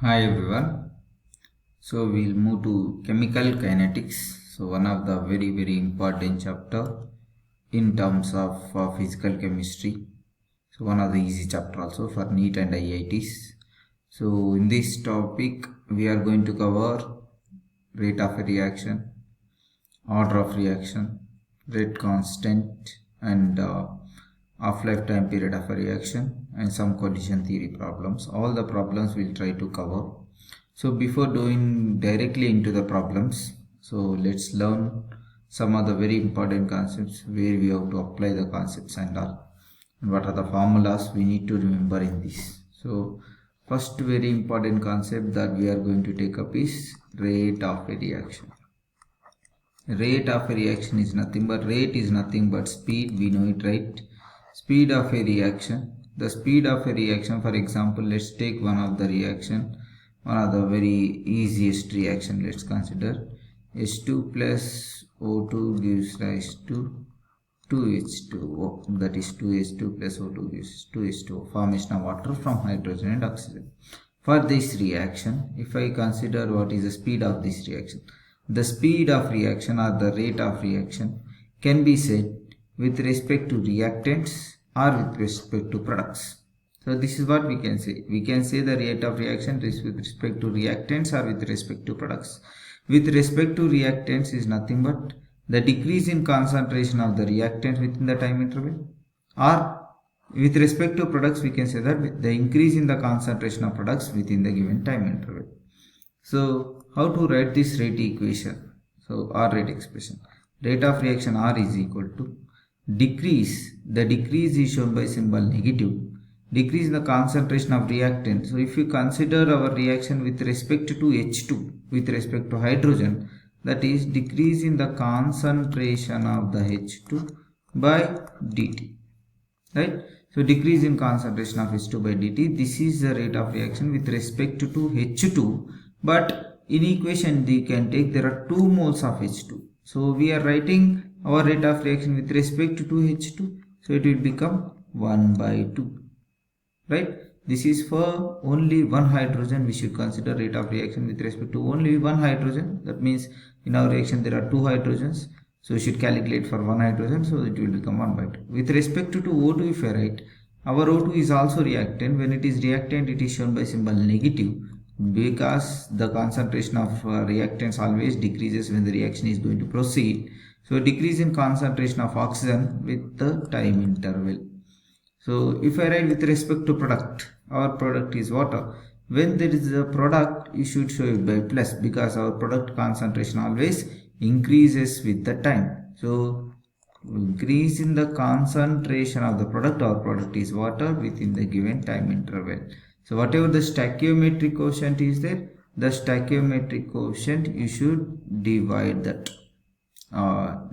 Hi everyone. So we'll move to chemical kinetics. So one of the very important chapter in terms of physical chemistry. So one of the easy chapter also for NEET and IITs. So in this topic we are going to cover rate of a reaction, order of reaction, rate constant, and half-life time period of a reaction, and some condition theory problems. All the problems we'll try to cover. So before going directly into the problems, so let's learn some of the very important concepts where we have to apply the concepts and all, and what are the formulas we need to remember in this. So first very important concept that we are going to take up is rate of a reaction. Rate of a reaction is nothing but speed. We know it, right? Speed of a reaction. The speed of a reaction, for example, let's take one of the reaction, one of the very easiest reaction. Let's consider H2 plus O2 gives rise to 2H2O, that is 2H2 plus O2 gives 2H2O, formation of water from hydrogen and oxygen. For this reaction, if I consider what is the speed of this reaction, the speed of reaction or the rate of reaction can be said with respect to reactants or with respect to products. So this is what we can say. We can say the rate of reaction is with respect to reactants or with respect to products. With respect to reactants is nothing but the decrease in concentration of the reactant within the time interval, or with respect to products we can say that the increase in the concentration of products within the given time interval. So how to write this rate equation? So R rate expression. Rate of reaction R is equal to decrease. The decrease is shown by symbol negative. Decrease in the concentration of reactant. So if you consider our reaction with respect to H2, with respect to hydrogen, that is decrease in the concentration of the H2 by dt, right? So decrease in concentration of H2 by dt, this is the rate of reaction with respect to H2, but in equation they can take there are 2 moles of H2. So we are writing our rate of reaction with respect to H2, so it will become 1 by 2, right? This is for only one hydrogen. We should consider rate of reaction with respect to only one hydrogen. That means in our reaction there are 2 hydrogens, so we should calculate for one hydrogen, so it will become 1 by 2. With respect to O2, if I write, our O2 is also reactant. When it is reactant, it is shown by symbol negative, because the concentration of reactants always decreases when the reaction is going to proceed. So decrease in concentration of oxygen with the time interval. So if I write with respect to product, our product is water. When there is a product, you should show it by plus, because our product concentration always increases with the time. So increase in the concentration of the product, our product is water, within the given time interval. So whatever the stoichiometric quotient is there, the stoichiometric quotient you should divide that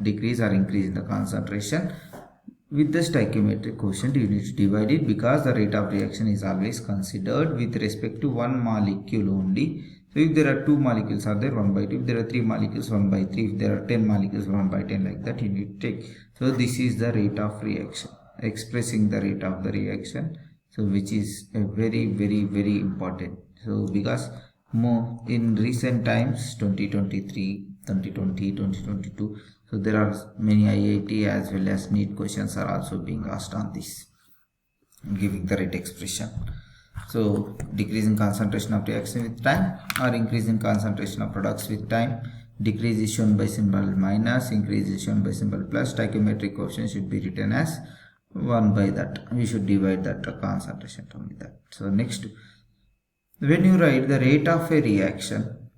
decrease or increase in the concentration with the stoichiometric quotient. You need to divide it, because the rate of reaction is always considered with respect to one molecule only. So if there are 2 molecules are there, 1 by 2. If there are 3 molecules, 1 by 3. If there are 10 molecules, 1 by 10, like that you need to take. So this is the rate of reaction, expressing the rate of the reaction, so which is a very important. So because more in recent times, 2023, 2020, 2022, so there are many IIT as well as NEET questions are also being asked on this, giving the rate expression. So decrease in concentration of reaction with time, or increase in concentration of products with time. Decrease is shown by symbol minus, increase is shown by symbol plus. Stoichiometric quotient should be written as 1 by that. We should divide that concentration term with that. So next, when you write the rate of a reaction,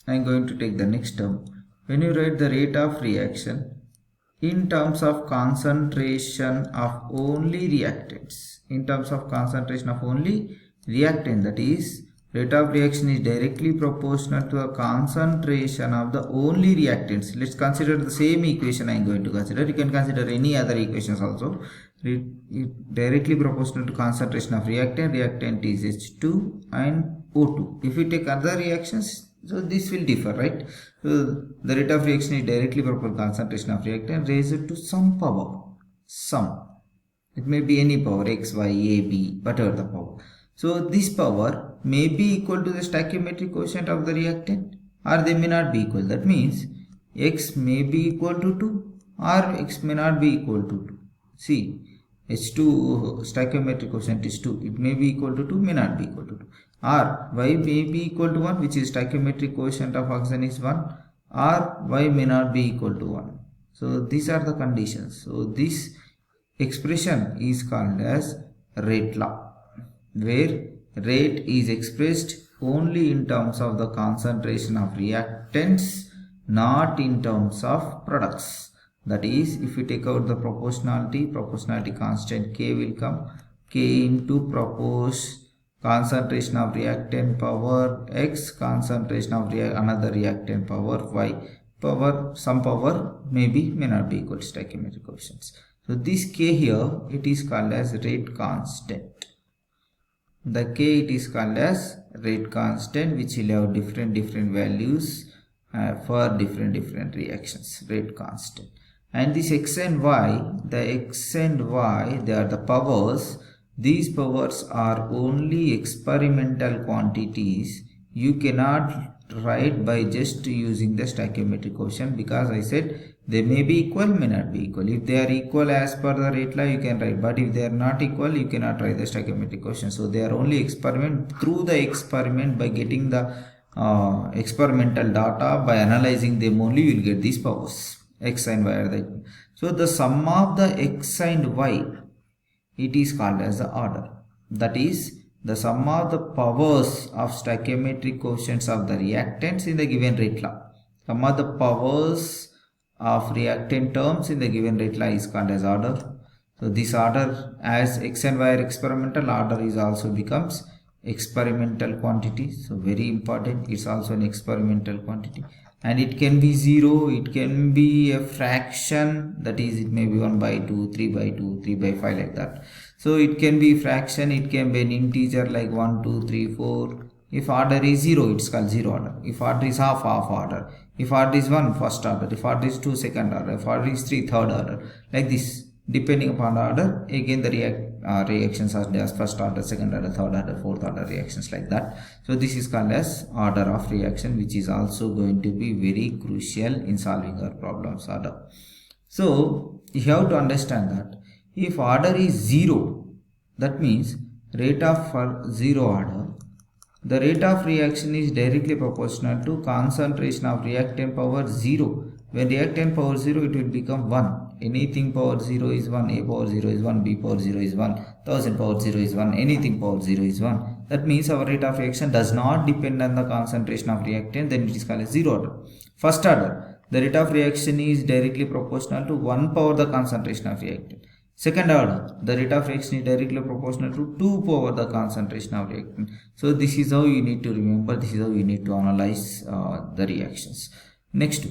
I am going to take the next term. When you write the rate of reaction in terms of concentration of only reactants, in terms of concentration of only reactant, that is rate of reaction is directly proportional to the concentration of the only reactants. Let's consider the same equation I am going to consider. You can consider any other equations also. Directly proportional to concentration of reactant. Reactant is H2 and O2. If we take other reactions, so this will differ, right? So the rate of reaction is directly proportional to concentration of reactant raised to some power. Some. It may be any power, x, y, a, b, whatever the power. So this power may be equal to the stoichiometric quotient of the reactant, or they may not be equal. That means x may be equal to 2 or x may not be equal to 2. See, H2 stoichiometric quotient is 2. It may be equal to 2, may not be equal to 2. Or y may be equal to 1, which is stoichiometric quotient of oxygen is 1, or y may not be equal to 1. So these are the conditions. So this expression is called as rate law, where rate is expressed only in terms of the concentration of reactants, not in terms of products. That is, if you take out the proportionality constant K will come, K into concentration of reactant power X, concentration of another reactant power Y, some power may not be equal to stoichiometric coefficients. So this K here, it is called as rate constant. The K, it is called as rate constant, which will have different values for different reactions, rate constant. And this X and Y, they are the powers. These powers are only experimental quantities. You cannot write by just using the stoichiometric quotient, because I said they may be equal, may not be equal. If they are equal as per the rate law, you can write, but if they are not equal, you cannot write the stoichiometric quotient. So they are only experiment. Through the experiment, by getting the experimental data, by analyzing them only, you will get these powers. X and Y are the. So the sum of the X and Y, it is called as the order. That is, the sum of the powers of stoichiometric quotients of the reactants in the given rate law. Sum of the powers of reactant terms in the given rate law is called as order. So this order, as X and Y are experimental, order is also becomes experimental quantity. So very important, it's also an experimental quantity, and it can be 0, it can be a fraction, that is, it may be 1 by 2, 3 by 2, 3 by 5, like that. So it can be fraction, it can be an integer like 1, 2, 3, 4. If order is 0, it's called 0 order. If order is half order. If order is 1, first order. If order is 2, second order. If order is 3, third order. Like this, depending upon the order, again the reactions are as first order, second order, third order, fourth order reactions, like that. So this is called as order of reaction, which is also going to be very crucial in solving our problems order. So you have to understand that if order is 0, that means rate of for 0 order, the rate of reaction is directly proportional to concentration of reactant power 0. When reactant power 0, it will become 1. Anything power 0 is 1, A power 0 is 1, B power 0 is 1, 1000 power 0 is 1, anything power 0 is 1. That means our rate of reaction does not depend on the concentration of reactant, then it is called as 0 order. First order, the rate of reaction is directly proportional to 1 power the concentration of reactant. Second order, the rate of reaction is directly proportional to 2 power the concentration of reactant. So this is how you need to remember, this is how you need to analyze the reactions. Next,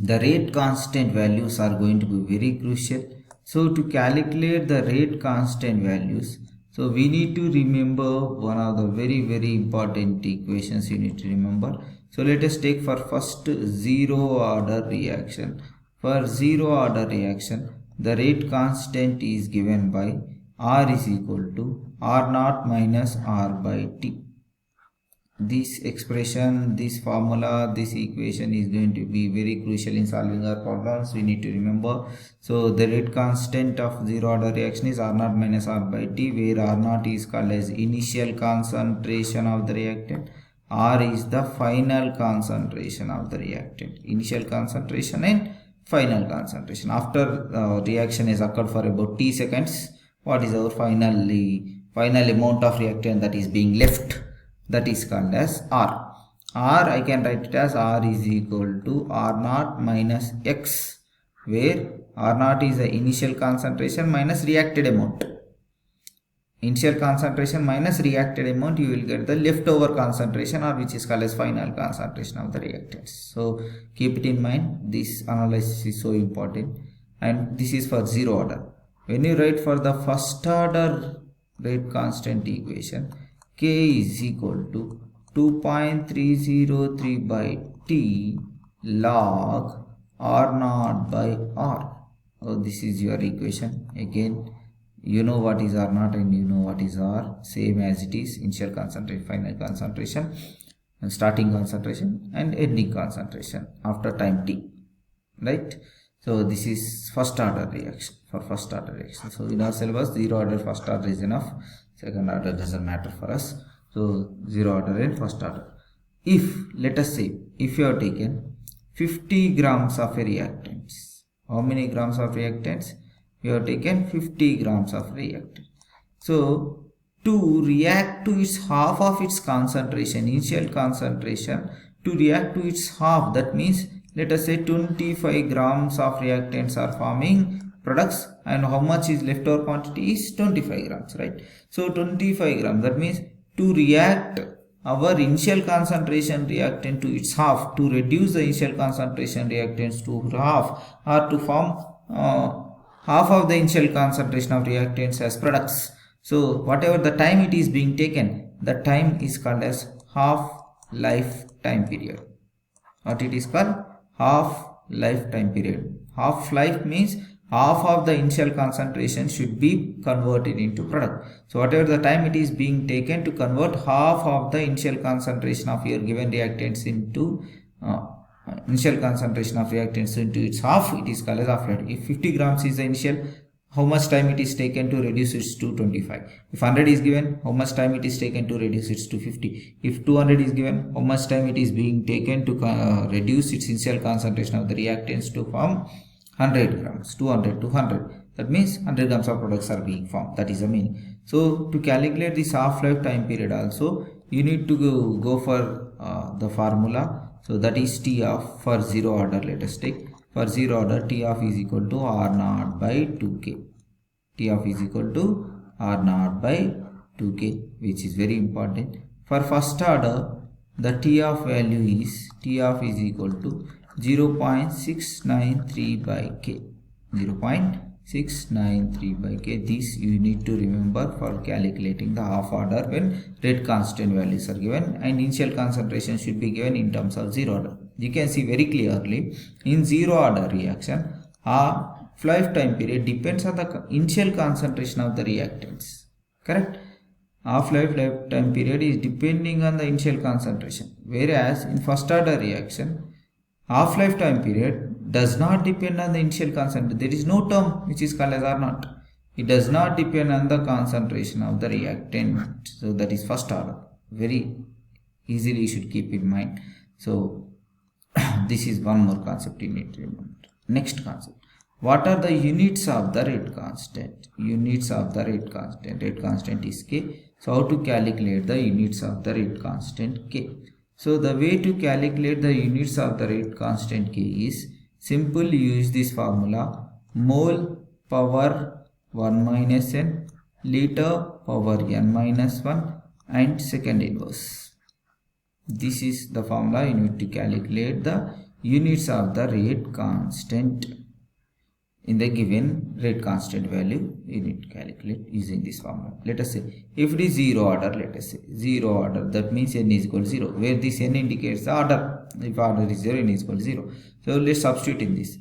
the rate constant values are going to be very crucial. So to calculate the rate constant values, so we need to remember one of the very important equations you need to remember. So let us take for first 0 order reaction. For 0 order reaction, the rate constant is given by R is equal to R0 minus R by T. This expression, this formula, this equation is going to be very crucial in solving our problems. We need to remember. So the rate constant of 0 order reaction is R0 minus R by T, where R0 is called as initial concentration of the reactant. R is the final concentration of the reactant. Initial concentration and final concentration. After reaction has occurred for about t seconds, what is our final amount of reactant that is being left? That is called as R. R, I can write it as R is equal to R0 minus X, where R0 is the initial concentration minus reacted amount. Initial concentration minus reacted amount, you will get the leftover concentration, or which is called as final concentration of the reactants. So keep it in mind, this analysis is so important, and this is for 0 order. When you write for the first order rate constant equation, K is equal to 2.303 by T log R0 by R. So this is your equation. Again, you know what is R naught and you know what is R, same as it is initial concentration, final concentration, and starting concentration and ending concentration after time t, right? So this is first order reaction, for first order reaction. So in our syllabus, zero order first order is enough, second order doesn't matter for us. So zero order and first order. If, let us say, if you have taken 50 grams of a reactants, how many grams of reactants? You have taken 50 grams of reactant. So to react to its half of its concentration, initial concentration, to react to its half, that means let us say 25 grams of reactants are forming products, and how much is leftover quantity is 25 grams, right? So 25 grams, that means to react our initial concentration reactant to its half, to reduce the initial concentration reactants to half, or to form half of the initial concentration of reactants as products. So whatever the time it is being taken, the time is called as half life time period. What it is called? Half life time period. Half life means half of the initial concentration should be converted into product. So whatever the time it is being taken to convert half of the initial concentration of your given reactants into initial concentration of reactants into its half, it is called as half life. If 50 grams is the initial, how much time it is taken to reduce it to 25? If 100 is given, how much time it is taken to reduce it to 50? If 200 is given, how much time it is being taken to reduce its initial concentration of the reactants to form 100 grams, 200 to 100. That means 100 grams of products are being formed. That is the meaning. So to calculate this half-life time period also, you need to go for the formula. So that is T of, for zero order, let us take. For zero order, T of is equal to R naught by 2K. T of is equal to R naught by 2K, which is very important. For first order, the T of value is, T of is equal to 0.693 by K. 0.693 by K. This you need to remember for calculating the half order when rate constant values are given, and initial concentration should be given in terms of zero order. You can see very clearly in zero order reaction, half-life time period depends on the initial concentration of the reactants. Correct? Half-life time period is depending on the initial concentration. Whereas in first order reaction, half-life time period does not depend on the initial concentration. There is no term which is called as R naught. It does not depend on the concentration of the reactant. So that is first order. Very easily you should keep in mind. So this is one more concept you need to remember. Next concept. What are the units of the rate constant? Units of the rate constant. Rate constant is K. So how to calculate the units of the rate constant K? So the way to calculate the units of the rate constant K is simple. Use this formula: mole power 1 minus n, liter power n minus 1, and second inverse. This is the formula you need to calculate the units of the rate constant. In the given rate constant value, you need to calculate using this formula. Let us say, if it is zero order, let us say zero order, that means n is equal to 0, where this n indicates the order. If order is 0, n is equal to 0. So let's substitute in this.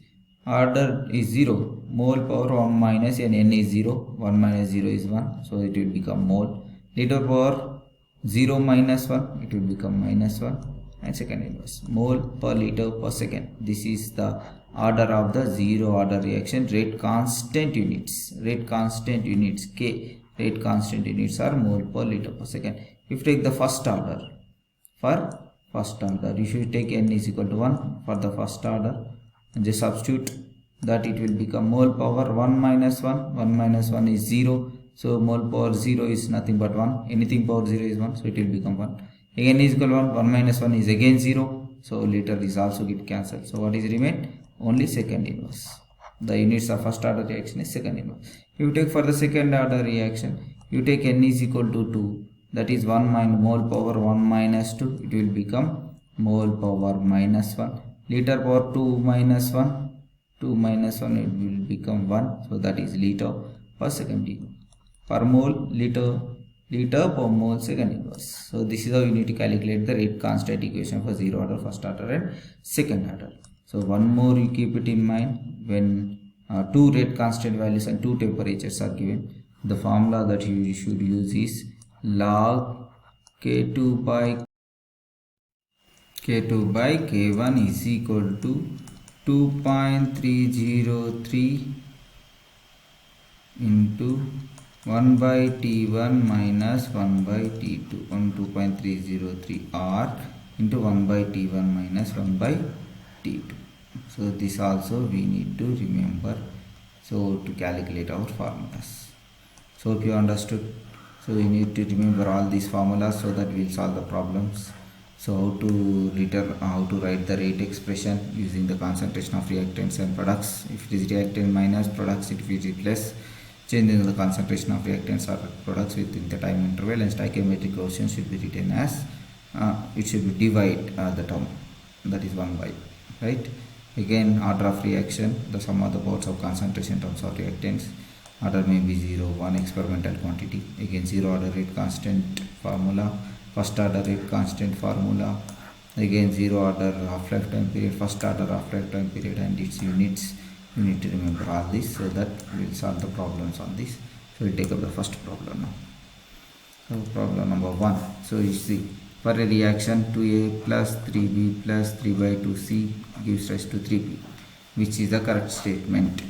Order is 0, mole power 1 minus n, n is 0, 1 minus 0 is 1, so it will become mole. Liter power 0 minus 1, it will become minus 1, and second inverse, mole per liter per second. This is the order of the zero order reaction. Rate constant units, rate constant units K, rate constant units are mole per liter per second. If you take the first order, for first order you should take n is equal to 1 for the first order, and just substitute that, it will become mole power 1 minus 1, 1 minus 1 is 0, so mole power 0 is nothing but 1, anything power 0 is 1, so it will become 1. Again is equal to 1, 1 minus 1 is again 0, so liter is also get cancelled. So what is remain? Only second inverse. The units of first order reaction is second inverse. If you take for the second order reaction, you take n is equal to 2, that is 1 minus mole power 1 minus 2, it will become mole power minus 1. Liter power 2 minus 1, 2 minus 1, it will become 1, so that is liter per second per mole, liter per mole second inverse. So this is how you need to calculate the rate constant equation for zero order, first order and second order. So one more you keep it in mind, when two rate constant values and two temperatures are given, The formula that you should use is log K2 by K1 is equal to 2.303 into 1 by T1 minus 1 by T2 on 2.303 R into 1 by T1 minus 1 by T2. So this also we need to remember, so to calculate our formulas. So if you understood, so you need to remember all these formulas so that we will solve the problems. So how to write the rate expression using the concentration of reactants and products. If it is reactant minus products, it will replace change in the concentration of reactants or products within the time interval, and stoichiometric quotient should be written as it should be divide the term, that is 1 by, right? Again, order of reaction, the sum of the parts of concentration terms of reactants. Order may be 0, 1 experimental quantity. Again, 0 order rate constant formula, first order rate constant formula. Again, 0 order half-life time period, first order half-life time period and its units. You need to remember all this so that we will solve the problems on this. So we'll take up the first problem now. So problem number 1. So you see, for a reaction 2A plus 3B plus 3 by 2C gives rise to 3B. Which is the correct statement?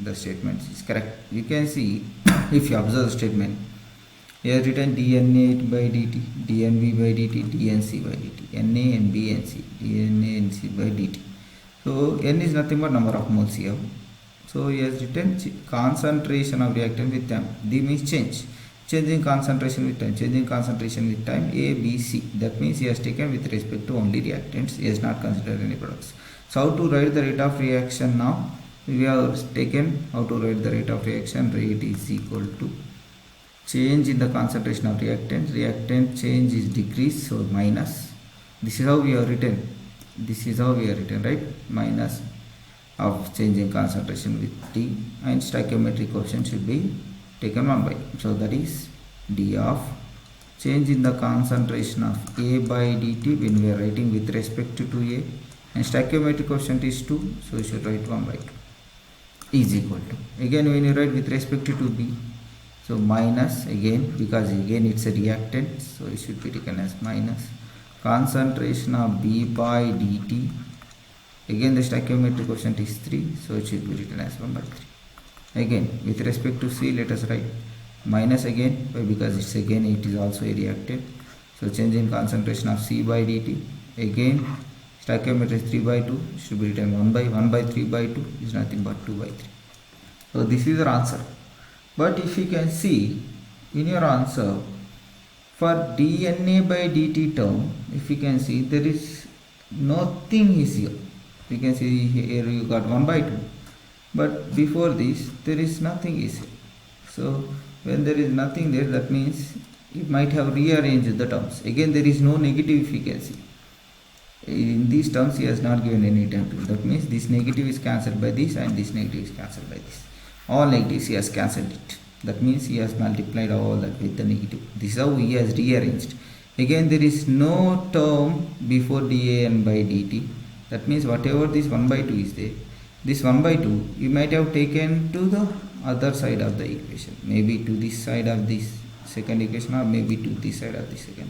The statement is correct. You can see if you observe the statement, here written dNA by dt, dNB by dt, dNC by dt, Na and B and C, dNA and C by dt. So N is nothing but number of moles here. So he has written concentration of reactant with time. D means change. Changing concentration with time. Changing concentration with time A, B, C. That means he has taken with respect to only reactants. He has not considered any products. So how to write the rate of reaction now? We have taken how to write the rate of reaction. Rate is equal to change in the concentration of reactant. Reactant change is decrease, so minus. This is how we have written. Right? Minus of changing concentration with T, and stoichiometric quotient should be taken 1 by. So that is D of change in the concentration of A by dt when we are writing with respect to 2A, and stoichiometric quotient is 2, so you should write 1 by 2 is equal to, again when you write with respect to 2B, so minus, again because again it's a reactant, so it should be taken as minus concentration of B by dt. Again the stoichiometric quotient is 3, so it should be written as 1 by 3. Again with respect to C, let us write minus again, because it's again it is also a reactant, so change in concentration of C by dt. Again stoichiometry 3 by 2 should be written 1 by 3 by 2 is nothing but 2 by 3. So this is your answer. But if you can see in your answer, for dNA by dt term, if you can see, there is nothing is here. You can see here you got 1 by 2, but before this there is nothing is here. So when there is nothing there, that means it might have rearranged the terms. Again there is no negative, if you can see. In these terms he has not given any term to. That means this negative is cancelled by this and this negative is cancelled by this. All negatives he has cancelled it. That means he has multiplied all that with the negative. This is how he has rearranged. Again there is no term before dAn by dt. That means whatever this 1 by 2 is there, this 1 by 2 you might have taken to the other side of the equation. Maybe to this side of this second equation, or maybe to this side of the second.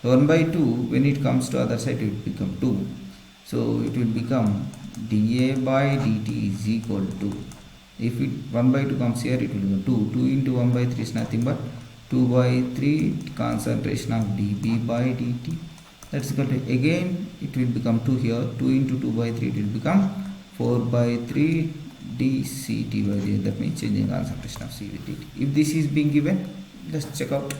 1 by 2, when it comes to other side, it will become 2. So it will become dA by dt is equal to, if it 1 by 2 comes here, it will be 2. 2 into 1 by 3 is nothing but 2 by 3 concentration of dB by dt. That's equal to, again it will become 2 here. 2 into 2 by 3, it will become 4 by 3 dCt by dt. That means changing concentration of C with dt. If this is being given, let's check out.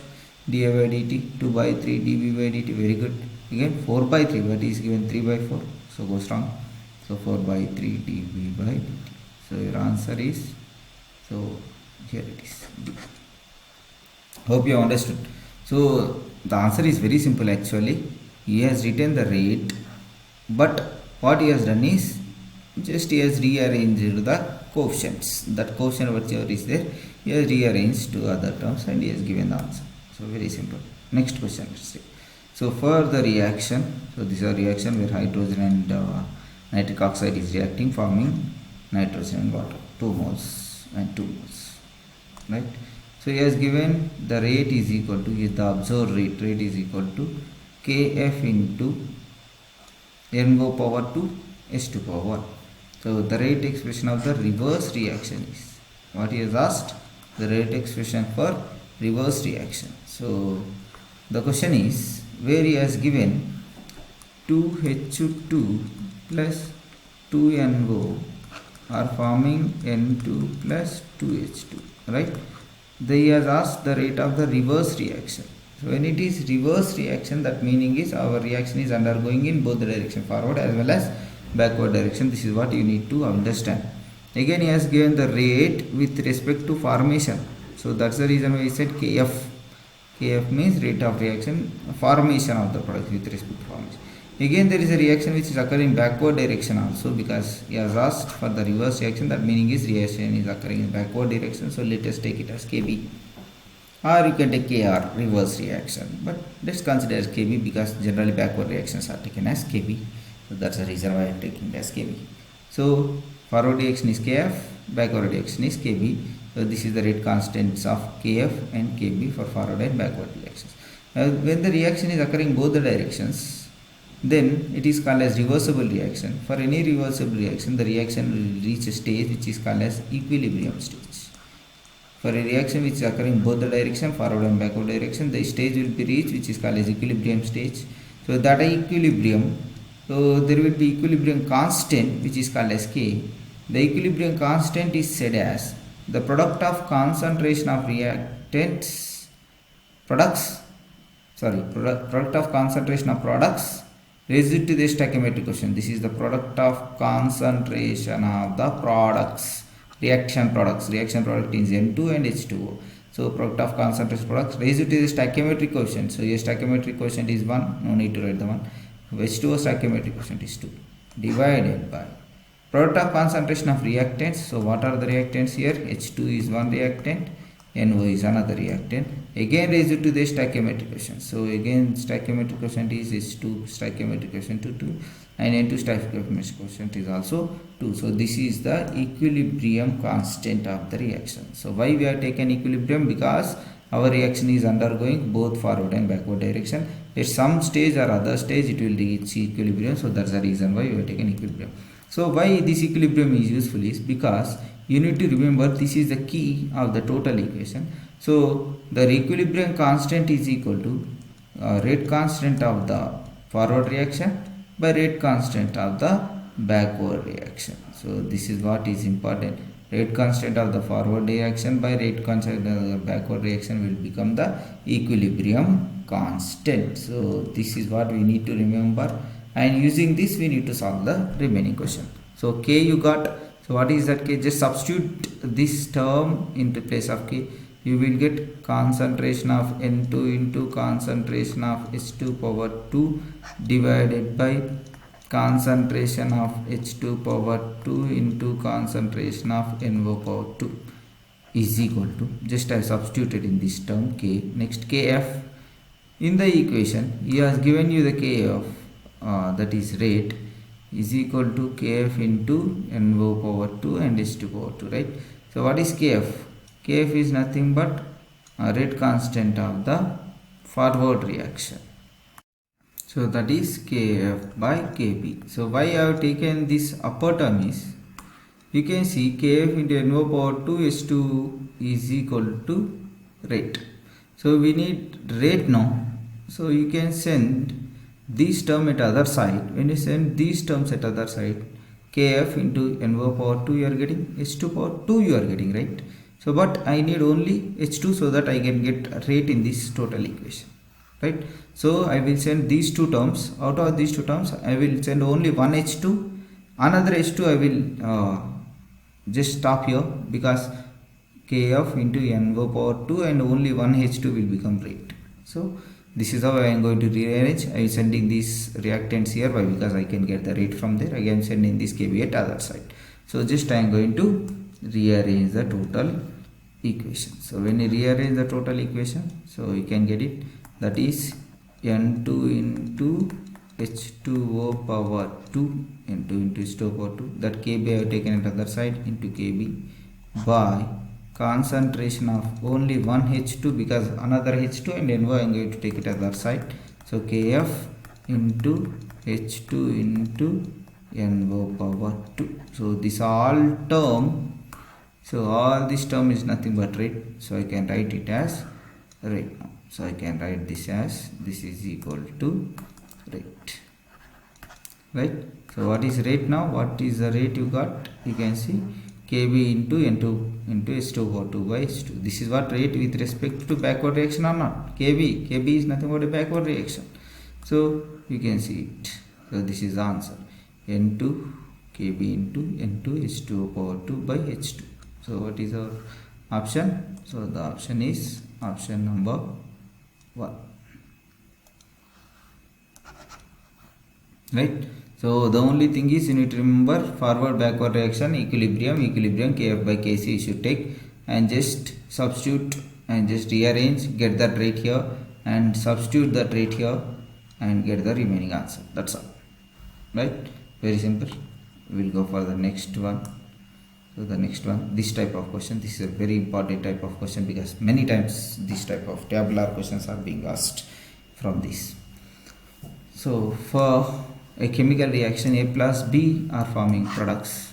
dA by dt, 2 by 3 dB by dt, very good. Again 4 by 3, but is given 3 by 4, so goes wrong. So 4 by 3 dB by dt. So your answer is, so here it is, D. Hope you understood. So the answer is very simple actually. He has written the rate, but what he has done is just he has rearranged the coefficients. That coefficient whatever is there, he has rearranged to other terms and he has given the answer. So very simple. Next question, let's see. So for the reaction, so this is a reaction where hydrogen and nitric oxide is reacting, forming nitrogen and water, 2 moles and 2 moles, right? So he has given the rate is equal to, the observed rate is equal to Kf into NO power 2 S2 power 1. So the rate expression of the reverse reaction is what he has asked, the rate expression for reverse reaction. So the question is where he has given 2H2 plus 2NO are forming N2 plus 2H2, right? He has asked the rate of the reverse reaction. So when it is reverse reaction, that meaning is our reaction is undergoing in both the direction, forward as well as backward direction. This is what you need to understand. Again he has given the rate with respect to formation. So that's the reason why he said Kf. Kf means rate of reaction, formation of the product with respect to formation. Again there is a reaction which is occurring in backward direction also, because he has asked for the reverse reaction, that meaning is reaction is occurring in backward direction. So let us take it as Kb, or you can take Kr, reverse reaction, but let's consider as Kb because generally backward reactions are taken as Kb. So that's the reason why I am taking it as Kb. So forward reaction is Kf, backward reaction is Kb. So this is the rate constants of Kf and Kb for forward and backward reactions. When the reaction is occurring both the directions, then it is called as reversible reaction. For any reversible reaction, the reaction will reach a stage which is called as equilibrium stage. For a reaction which is occurring both the direction, forward and backward direction, the stage will be reached which is called as equilibrium stage. So that equilibrium, so there will be equilibrium constant which is called as K. The equilibrium constant is said as the product of concentration of reactants, product of concentration of products raised to the stoichiometric quotient. This is the product of concentration of the products, reaction product is N2 and H2O. So product of concentration products raised to the stoichiometric quotient. So your stoichiometric quotient is 1, no need to write the 1. H2O stoichiometric quotient is 2, divided by product of concentration of reactants. So what are the reactants here? H2 is one reactant, NO is another reactant, again raised to the stoichiometric quotient. So again stoichiometric quotient is H2 stoichiometric quotient to 2, and N2 stoichiometric quotient is also 2. So this is the equilibrium constant of the reaction. So why we have taken equilibrium? Because our reaction is undergoing both forward and backward direction. At some stage or other stage it will reach equilibrium. So that's the reason why we have taken equilibrium. So why this equilibrium is useful is because you need to remember this is the key of the total equation. So the equilibrium constant is equal to rate constant of the forward reaction by rate constant of the backward reaction. So this is what is important. Rate constant of the forward reaction by rate constant of the backward reaction will become the equilibrium constant. So this is what we need to remember, and using this we need to solve the remaining question. So K you got. So what is that K? Just substitute this term into place of K. You will get concentration of N2 into concentration of H2 power 2 divided by concentration of H2 power 2 into concentration of NO power 2 is equal to, just I substituted in this term K. Next Kf. In the equation he has given you the Kf, that is rate, is equal to Kf into NO power 2 and H2 power 2, right? So what is Kf? Kf is nothing but a rate constant of the forward reaction. So that is Kf by Kb. So why I have taken this upper term is, you can see Kf into NO power 2 H2 is equal to rate. So we need rate now. So you can send this term at other side. When you send these terms at other side, Kf into NO power 2 you are getting, H2 power 2 you are getting, right? So but I need only H2 so that I can get rate in this total equation, right? So I will send these two terms. Out of these two terms I will send only one H2, another H2 I will just stop here, because Kf into NO power 2 and only one H2 will become rate. So this is how I am going to rearrange. I am sending these reactants here. Why? Because I can get the rate from there. I am sending this Kb at other side. So just I am going to rearrange the total equation. So when you rearrange the total equation, so you can get it, that is N2 into H2O power 2 N2 into H2O power 2, that Kb I have taken at other side, into Kb by concentration of only one H2 because another H2 and NO I am going to take it other side. So Kf into H2 into NO power 2. So this all term, so all this term is nothing but rate. So I can write it as rate. So I can write this as this is equal to rate. Right? So what is rate now? What is the rate you got? You can see Kb into N2 into H2 over 2 by H2. This is what rate with respect to backward reaction or not. Kb is nothing but a backward reaction. So you can see it. So this is the answer. N2 Kb into N2 H2 over 2 by H2. So what is our option? So the option is option number 1. Right? So the only thing is you need to remember forward backward reaction, equilibrium, Kf by Kc you should take and just substitute and just rearrange, get that rate here and substitute that rate here and get the remaining answer. That's all. Right? Very simple. We will go for the next one. So the next one, this type of question, this is a very important type of question because many times this type of tabular questions are being asked from this. So for a chemical reaction, A plus B are forming products.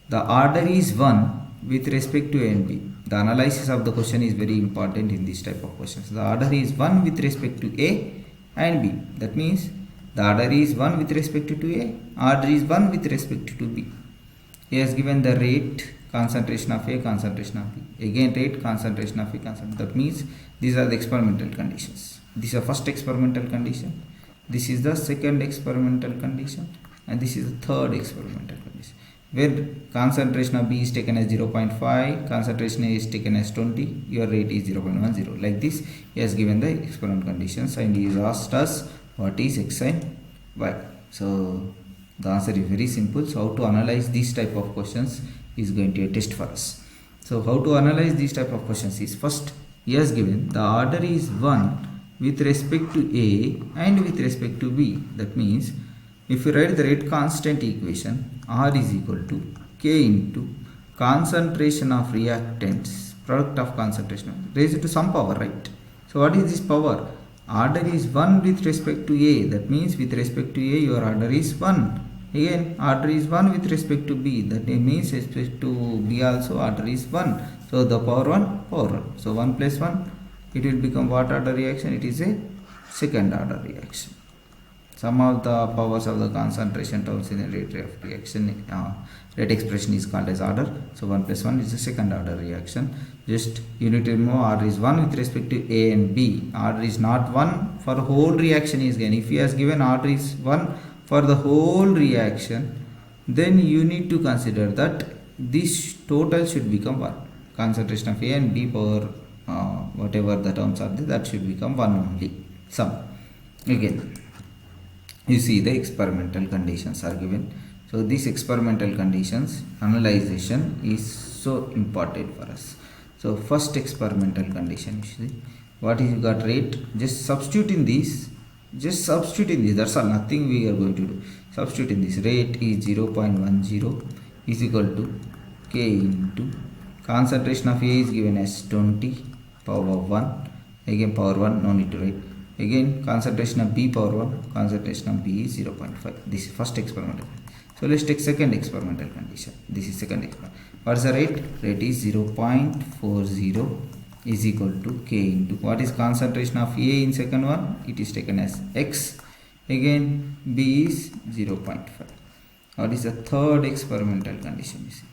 The order is 1 with respect to A and B. The analysis of the question is very important in this type of questions. The order is 1 with respect to A and B. That means the order is 1 with respect to A, order is 1 with respect to B. He has given the rate, concentration of A, concentration of B. Again rate, concentration of A, concentration. That means these are the experimental conditions. This is the first experimental condition. This is the second experimental condition. And this is the third experimental condition. Where concentration of B is taken as 0.5, concentration A is taken as 20, your rate is 0.10. Like this, he has given the experimental conditions and he has asked us what is X and Y. So the answer is very simple. So how to analyze these type of questions is going to be a test for us. So how to analyze these type of questions is first he has given the order is 1 with respect to A and with respect to B. That means if you write the rate constant equation, R is equal to K into concentration of reactants, product of concentration, raised to some power, right? So what is this power? Order is 1 with respect to A. That means with respect to A your order is 1. Again order is 1 with respect to B. That means with respect to B also order is 1. So the power 1, power 1. So 1 plus 1, it will become what order reaction? It is a second order reaction. Some of the powers of the concentration terms in the rate of reaction, rate expression is called as order. So 1 plus 1 is the second order reaction. Just you need to remember order is 1 with respect to A and B. Order is not 1 for the whole reaction is given. If he has given order is 1 for the whole reaction, then you need to consider that this total should become 1. Concentration of A and B power whatever the terms are there, that should become 1 only. Sum. Again, you see the experimental conditions are given. So these experimental conditions analyzation is so important for us. So first experimental condition, you see what is you got rate, just substitute in this, that's all, nothing we are going to do. Substitute in this, rate is 0.10 is equal to K into concentration of A is given as 20 power 1, again power 1, no need to write. Again concentration of B power 1, concentration of B is 0.5. This is first experimental. So let's take second experimental condition. This is second experiment. What is the rate? Rate is 0.40 is equal to K into what is concentration of A in second one? It is taken as X. Again B is 0.5. What is the third experimental condition? You see,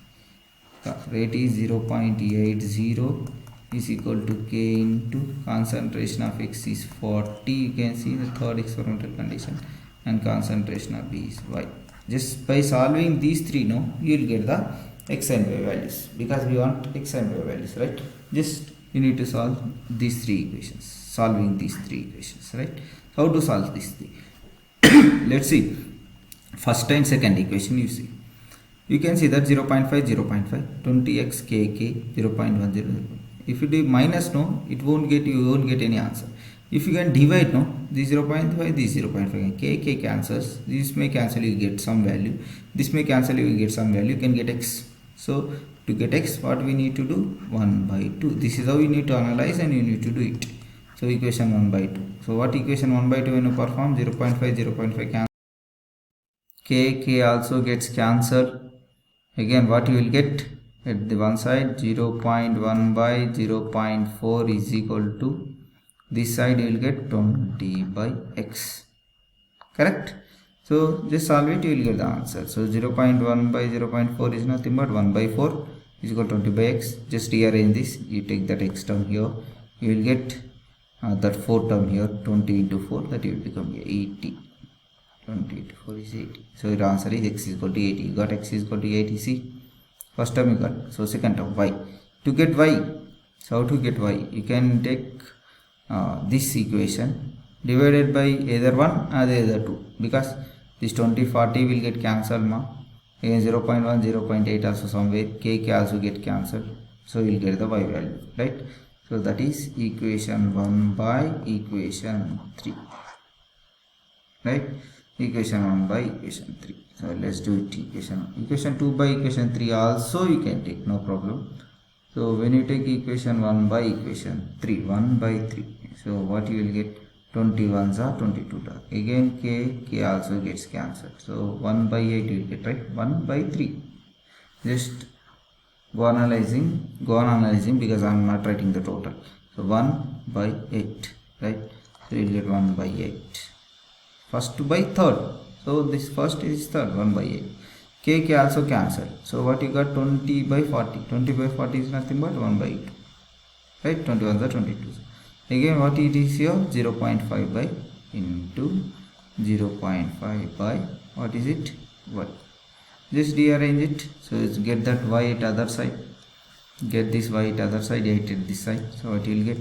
rate is 0.80 is equal to K into concentration of X is 40. You can see the third experimental condition, and concentration of B is Y. Just by solving these three, you will get the X and Y values, because we want X and Y values, right? Just you need to solve these three equations, solving these three equations, right? How to solve these three? Let's see. First and second equation, you see. You can see that 0.5, 0.5, 20x kk, 0.10. If you do minus, it won't get, you won't get any answer. If you can divide, this 0.5, this 0.5, k cancels, this may cancel, you get some value, this may cancel, you get some value, you can get x. So To get x, what we need to do? 1 by 2. This is how you need to analyze and you need to do it. So equation 1 by 2. So what equation 1 by 2 when you perform? 0.5, 0.5 cancel. K also gets cancelled. Again what you will get at the one side? 0.1 by 0.4 is equal to, this side you will get 20 by x. Correct? So just solve it, you will get the answer. So 0.1 by 0.4 is nothing but 1 by 4 is equal to 20 by x. Just rearrange this. You take that x term here. You will get that 4 term here. 20 into 4, that will become 80. 20 into 4 is 80. So your answer is x is equal to 80. You got x is equal to 80. See, first term you got. So second term y. To get y, so how to get y? You can take this equation divided by either 1 or either 2, because this 20 40 will get cancelled again 0.1 0.8 also somewhere, k also get cancelled, so you will get the y value, right? So that is equation 1 by equation 3, right? Equation 1 by equation 3. So let's do it. Equation 2 by equation 3 also you can take, no problem. So when you take equation 1 by equation 3, 1 by 3, so what you will get? 21s are 22. Again k also gets cancelled. So 1 by 8 you will get, right? 1 by 3. Just go on analyzing because I am not writing the total. So 1 by 8, right? So you will get 1 by 8. First by third. So this first is third, 1 by 8. K also cancelled. So what you got? 20 by 40. 20 by 40 is nothing but 1 by 8. Right? 21 are 22. Again what it is here? 0.5 by into 0.5 by, what is it? Y. Just rearrange it. So let's get that y at other side. Get this y at other side, 8 at this side. So what you will get?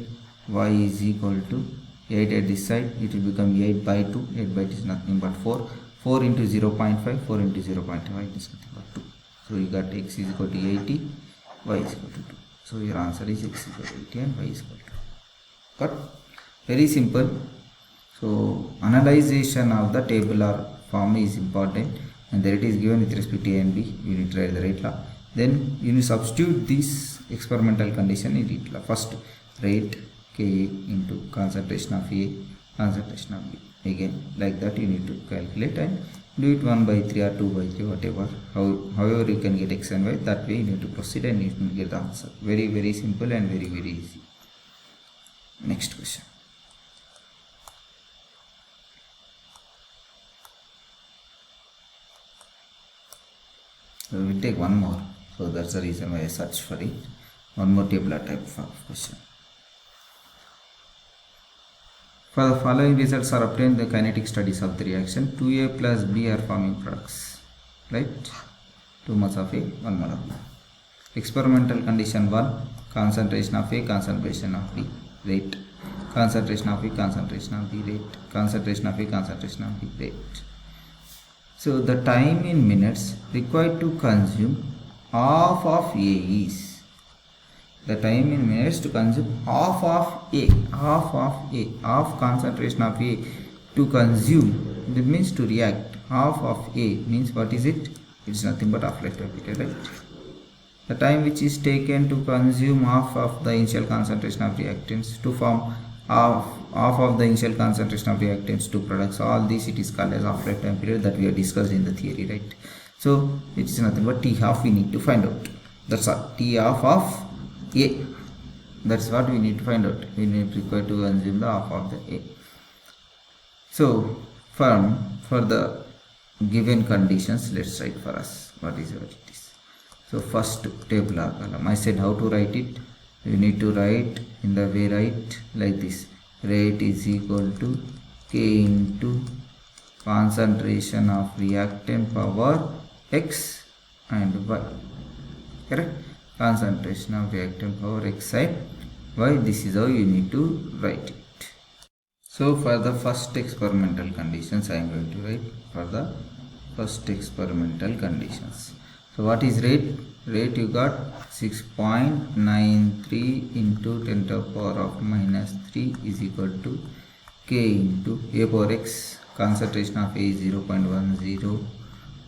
Y is equal to 8 at this side. It will become 8 by 2. 8 by 2 is nothing but 4. 4 into 0.5. 4 into 0.5 is nothing but 2. So you got x is equal to 80. Y is equal to 2. So your answer is x is equal to 80 and y is equal to 2. Got? Very simple. So analyzation of the tabular form is important, and there it is given with respect to A and B. You need to write the right law. Then you need to substitute this experimental condition in it law. First rate K into concentration of A, concentration of B. Again like that you need to calculate and do it 1 by 3 or 2 by 3, whatever. However you can get x and y, that way you need to proceed and you need to get the answer. Very, very simple and very, very easy. Next question. So we will take one more. So that's the reason why I searched for it. One more tabular type of question. For the following results are obtained the kinetic studies of the reaction. 2A plus B are forming products. Right? 2 moles of A, 1 mole of B. Experimental condition 1. Concentration of A, concentration of B. Rate. Concentration of A, concentration of B. Rate. Concentration of A, concentration of B. Rate. So the time in minutes required to consume half of A is, the time in minutes to consume half concentration of A to consume, that means to react. Half of A means what is it? It's nothing but half-life time period, right? The time which is taken to consume half of the initial concentration of reactants to form half of the initial concentration of reactants to products, all this it is called as half-life time period that we have discussed in the theory, right? So it is nothing but T half we need to find out. That's all. T half of A. That's what we need to find out. We need required to consume the half of the A. So for the given conditions, let's write for us what is it is. So first tabular column. I said how to write it. You need to write in the way right like this. Rate is equal to K into concentration of reactant power X and Y. Correct? Concentration of reactant power X and Y. This is how you need to write it. So for the first experimental conditions I am going to write for the first experimental conditions. So what is rate? Rate you got 6.93 into 10 to the power of minus 3 is equal to K into A power X. Concentration of A is 0.10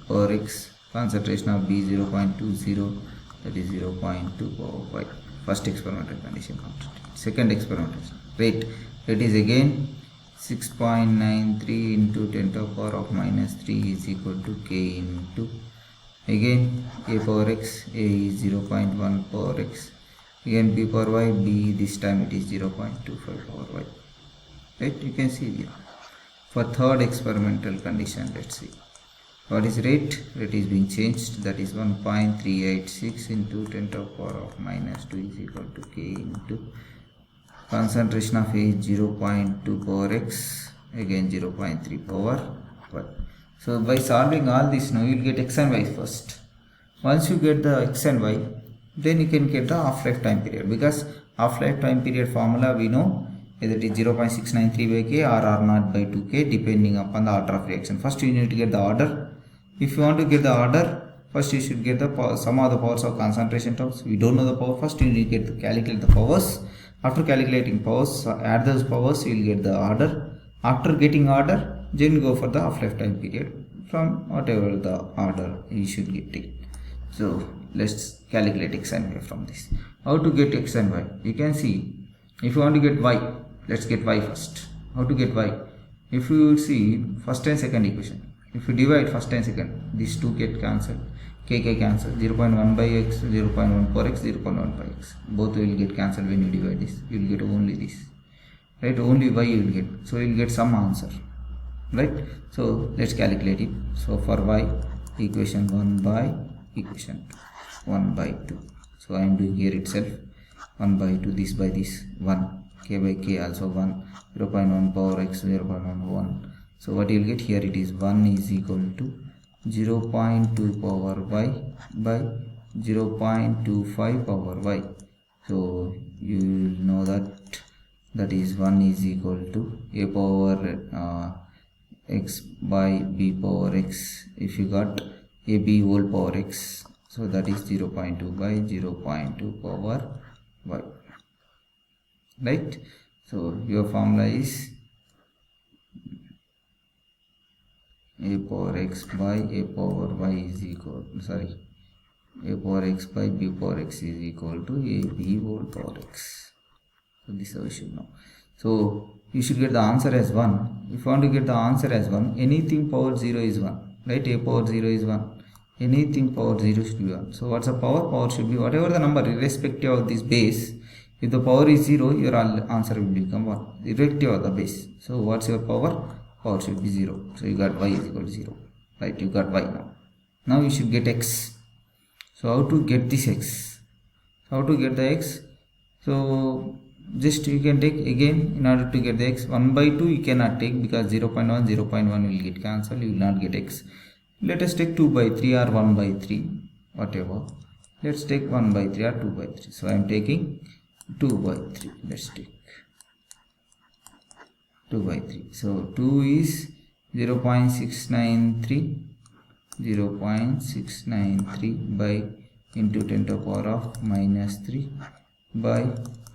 power X. Concentration of B 0.20. that is 0.2 power y. First experimental condition completed. Second experimental rate is again 6.93 into 10 to the power of minus 3 is equal to k into again a power x, a is 0.1 power x, again b power y, b this time it is 0.25 power y. Right, you can see here. For third experimental condition, let's see what is rate. Rate is being changed, that is 1.386 into 10 to the power of minus 2 is equal to k into concentration of A is 0.2 power x, again 0.3 power y. So by solving all this now you will get x and y first. Once you get the x and y, then you can get the half-life time period, because half-life time period formula we know either it is 0.693 by k or r0 by 2k depending upon the order of reaction. First you need to get the order. If you want to get the order, first you should get the sum of the powers of concentration terms. We don't know the power. First you need to get to calculate the powers. After calculating powers, add those powers, you will get the order. After getting order, then go for the half-life time period from whatever the order you should get it. So let's calculate x and y from this. How to get x and y? You can see, if you want to get y, let's get y first. How to get y? If you see first and second equation, if you divide first and second, these two get cancelled, k cancel, 0.1 by x, 0.1 per x, 0.1 by x, both will get cancelled. When you divide this, you will get only this, right? Only y you will get, so you will get some answer, right? So let's calculate it. So for y, equation 1 by equation 2, 1 by 2. So I am doing here itself 1 by 2, this by this 1, k by k also 1, 0.1 power x, 0.1 1. So what you will get here, it is 1 is equal to 0.2 power y by 0.25 power y. So you will know that is 1 is equal to a power x by b power x. If you got ab whole power x, so that is 0.2 by 0.2 power y, right? So your formula is a power x by a power y is equal, a power x by b power x is equal to ab whole power x. So this is how you should know. So you should get the answer as 1. If you want to get the answer as 1, anything power 0 is 1, right? A power 0 is 1, anything power 0 should be 1. So what's the power? Power should be whatever the number, irrespective of this base. If the power is 0, your answer will become 1, irrespective of the base. So what's your power? Power should be 0. So you got y is equal to 0, right? You got y now. Now you should get x. So how to get this x? How to get the x? So just you can take again, in order to get the x, 1 by 2 you cannot take, because 0.1 will get cancelled, you will not get x. Let us take 2 by 3 or 1 by 3, whatever. Let's take 1 by 3 or 2 by 3. So I am taking 2 by 3. Let's take 2 by 3. So 2 is 0.693 by into 10 to the power of minus 3 by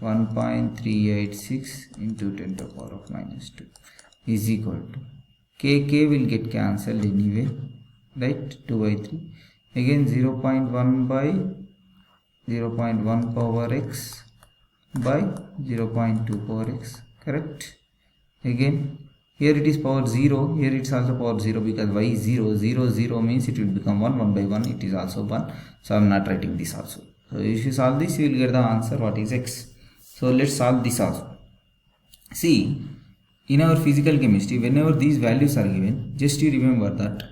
1.386 into 10 to the power of minus 2 is equal to k will get cancelled anyway, right? 2 by 3, again 0.1 by 0.1 power x by 0.2 power x, correct? Again here it is power 0, here it's also power 0, because y is 0, 0 0 means it will become 1, 1 by 1 it is also 1. So I am not writing this also. So if you solve this, you will get the answer what is x. So let's solve this also. See, in our physical chemistry, whenever these values are given, just you remember that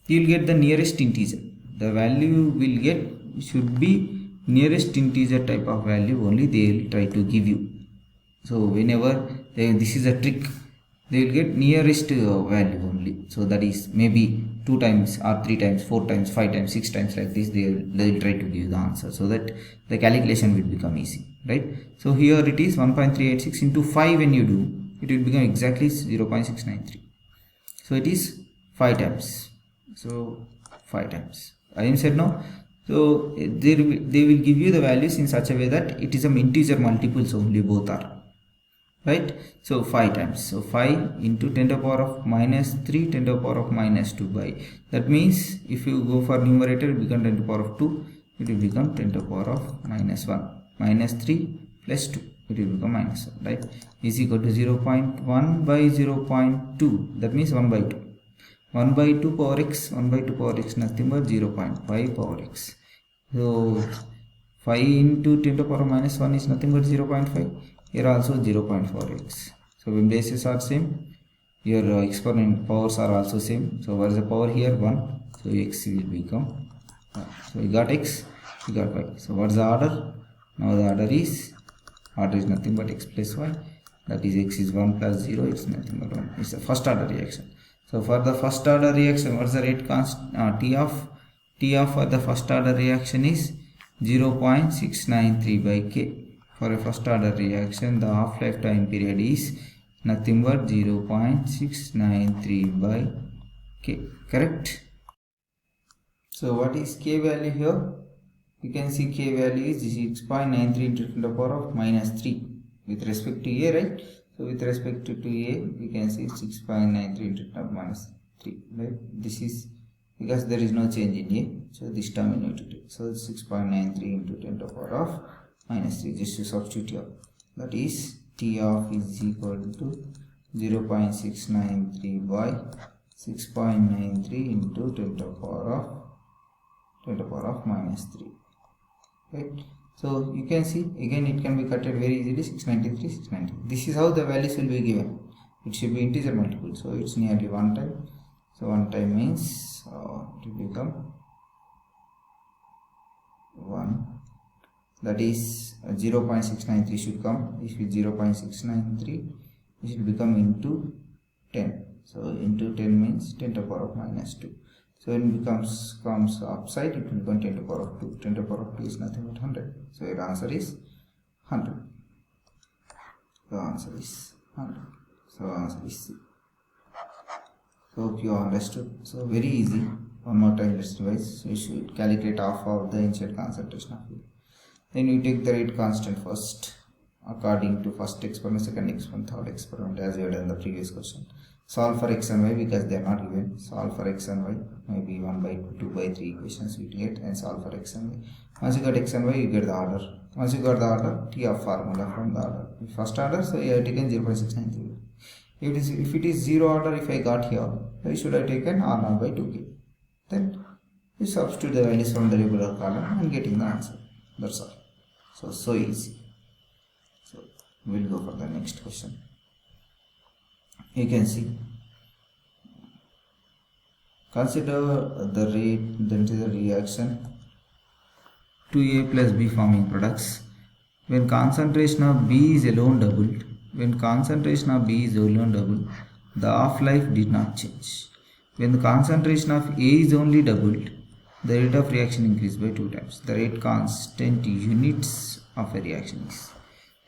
you will get the nearest integer. The value will get should be nearest integer type of value only they will try to give you. So whenever this is a trick, they will get nearest value only. So that is maybe 2 times or 3 times, 4 times, 5 times, 6 times, like this they will try to give the answer, so that the calculation will become easy, right? So here it is 1.386 into 5. When you do, it will become exactly 0.693. So it is 5 times. So 5 times. I am said no. So they will give you the values in such a way that it is a integer multiples only, both are, right? So 5 times. So 5 into 10 to the power of minus 3, 10 to the power of minus 2 by, that means if you go for numerator it becomes 10 to the power of 2, it will become 10 to the power of minus 1. Minus 3 plus 2, it will become minus 1, right? Is equal to 0.1 by 0.2, that means 1 by 2. 1 by 2 power x, 1 by 2 power x, nothing but 0.5 power x. So 5 into 10 to the power minus 1 is nothing but 0.5. Here also 0.4 x. So when bases are same, your exponent powers are also same. So what is the power here? 1. So x will become 1. So you got x, you got y. So what's the order? Now the order is nothing but x plus y. That is x is 1 plus 0. It's nothing but 1. It's the first order reaction. So for the first order reaction, what's the rate constant? T of for the first order reaction is 0.693 by k. For a first order reaction, the half-life time period is nothing but 0.693 by k. Correct? So what is k value here? You can see k value is 6.93 into 10 to the power of minus 3 with respect to a, right? So with respect to a, we can see 6.93 into 10 to the power minus 3, right? This is because there is no change in a, so this term we need to take. So 6.93 into 10 to the power of minus 3, just to substitute here. That is T of is equal to 0.693 by 6.93 into 10 to the power of minus 3. Right? So you can see again it can be cutted very easily, 693, 690. This is how the values will be given. It should be integer multiple, so it's nearly 1 time. So 1 time means it will become 1. That is 0.693 should come. If it's 0.693, it should become into 10. So into 10 means 10 to the power of minus 2. So when it comes upside, it will become 10 to the power of 2. 10 to the power of 2 is nothing but 100. So your answer is 100. The answer is 100. So answer is C. So hope you understood. So very easy. One more time let's revise. So you should calculate half of the initial concentration of fluid. Then you take the rate constant first according to first experiment, second experiment, third experiment, as we had done in the previous question. Solve for x and y because they are not given. Solve for x and y, maybe 1 by 2 by 3 equations you get, and solve for x and y. Once you got x and y, you get the order. Once you got the order, T of formula from the order. First order, so you have taken 0.693. If it is 0 order, if I got here, why should I taken R0 by 2k? Then you substitute the values from the regular column and getting the answer. That's all. So easy. So we'll go for the next question. You can see, consider the rate, that is the reaction 2A plus B forming products. When concentration of B is alone doubled, the half-life did not change. When the concentration of A is only doubled, the rate of reaction increased by 2 times. The rate constant units of a reaction is.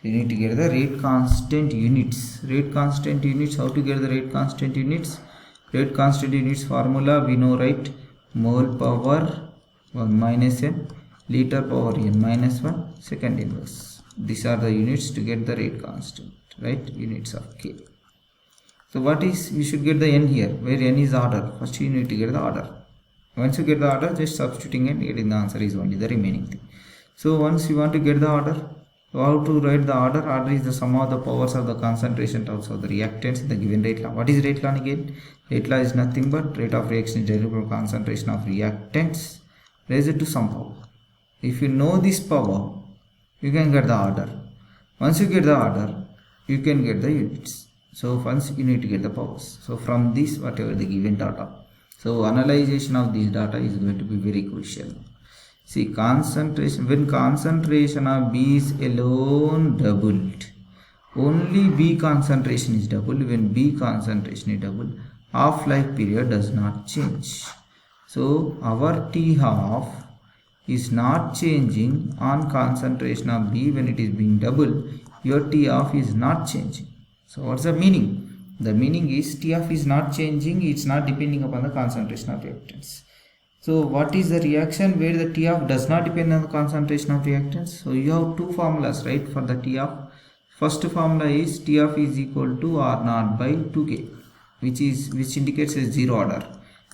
You need to get the rate constant units. Rate constant units, how to get the rate constant units? Rate constant units formula we know, right? Mole power 1 minus n, liter power n minus 1, second inverse. These are the units to get the rate constant, right? Units of K. So what is, we should get the n here, where n is order. First you need to get the order. Once you get the order, just substituting and getting the answer is only the remaining thing. So once you want to get the order, how to write the order? Order is the sum of the powers of the concentration terms of the reactants in the given rate law. What is rate law again? Rate law is nothing but rate of reaction is derived from concentration of reactants raised to some power. If you know this power, you can get the order. Once you get the order, you can get the units. So once you need to get the powers. So from this, whatever the given data. So analyzation of these data is going to be very crucial. See, concentration, when concentration of B is alone doubled, only B concentration is doubled. When B concentration is doubled, half-life period does not change. So our T half is not changing on concentration of B. When it is being doubled, your T half is not changing. So what's the meaning? The meaning is T half is not changing, it's not depending upon the concentration of reactants. So what is the reaction where the T half does not depend on the concentration of reactants? So you have two formulas, right, for the T half. First formula is T half is equal to R0 by 2K, which indicates a zero order.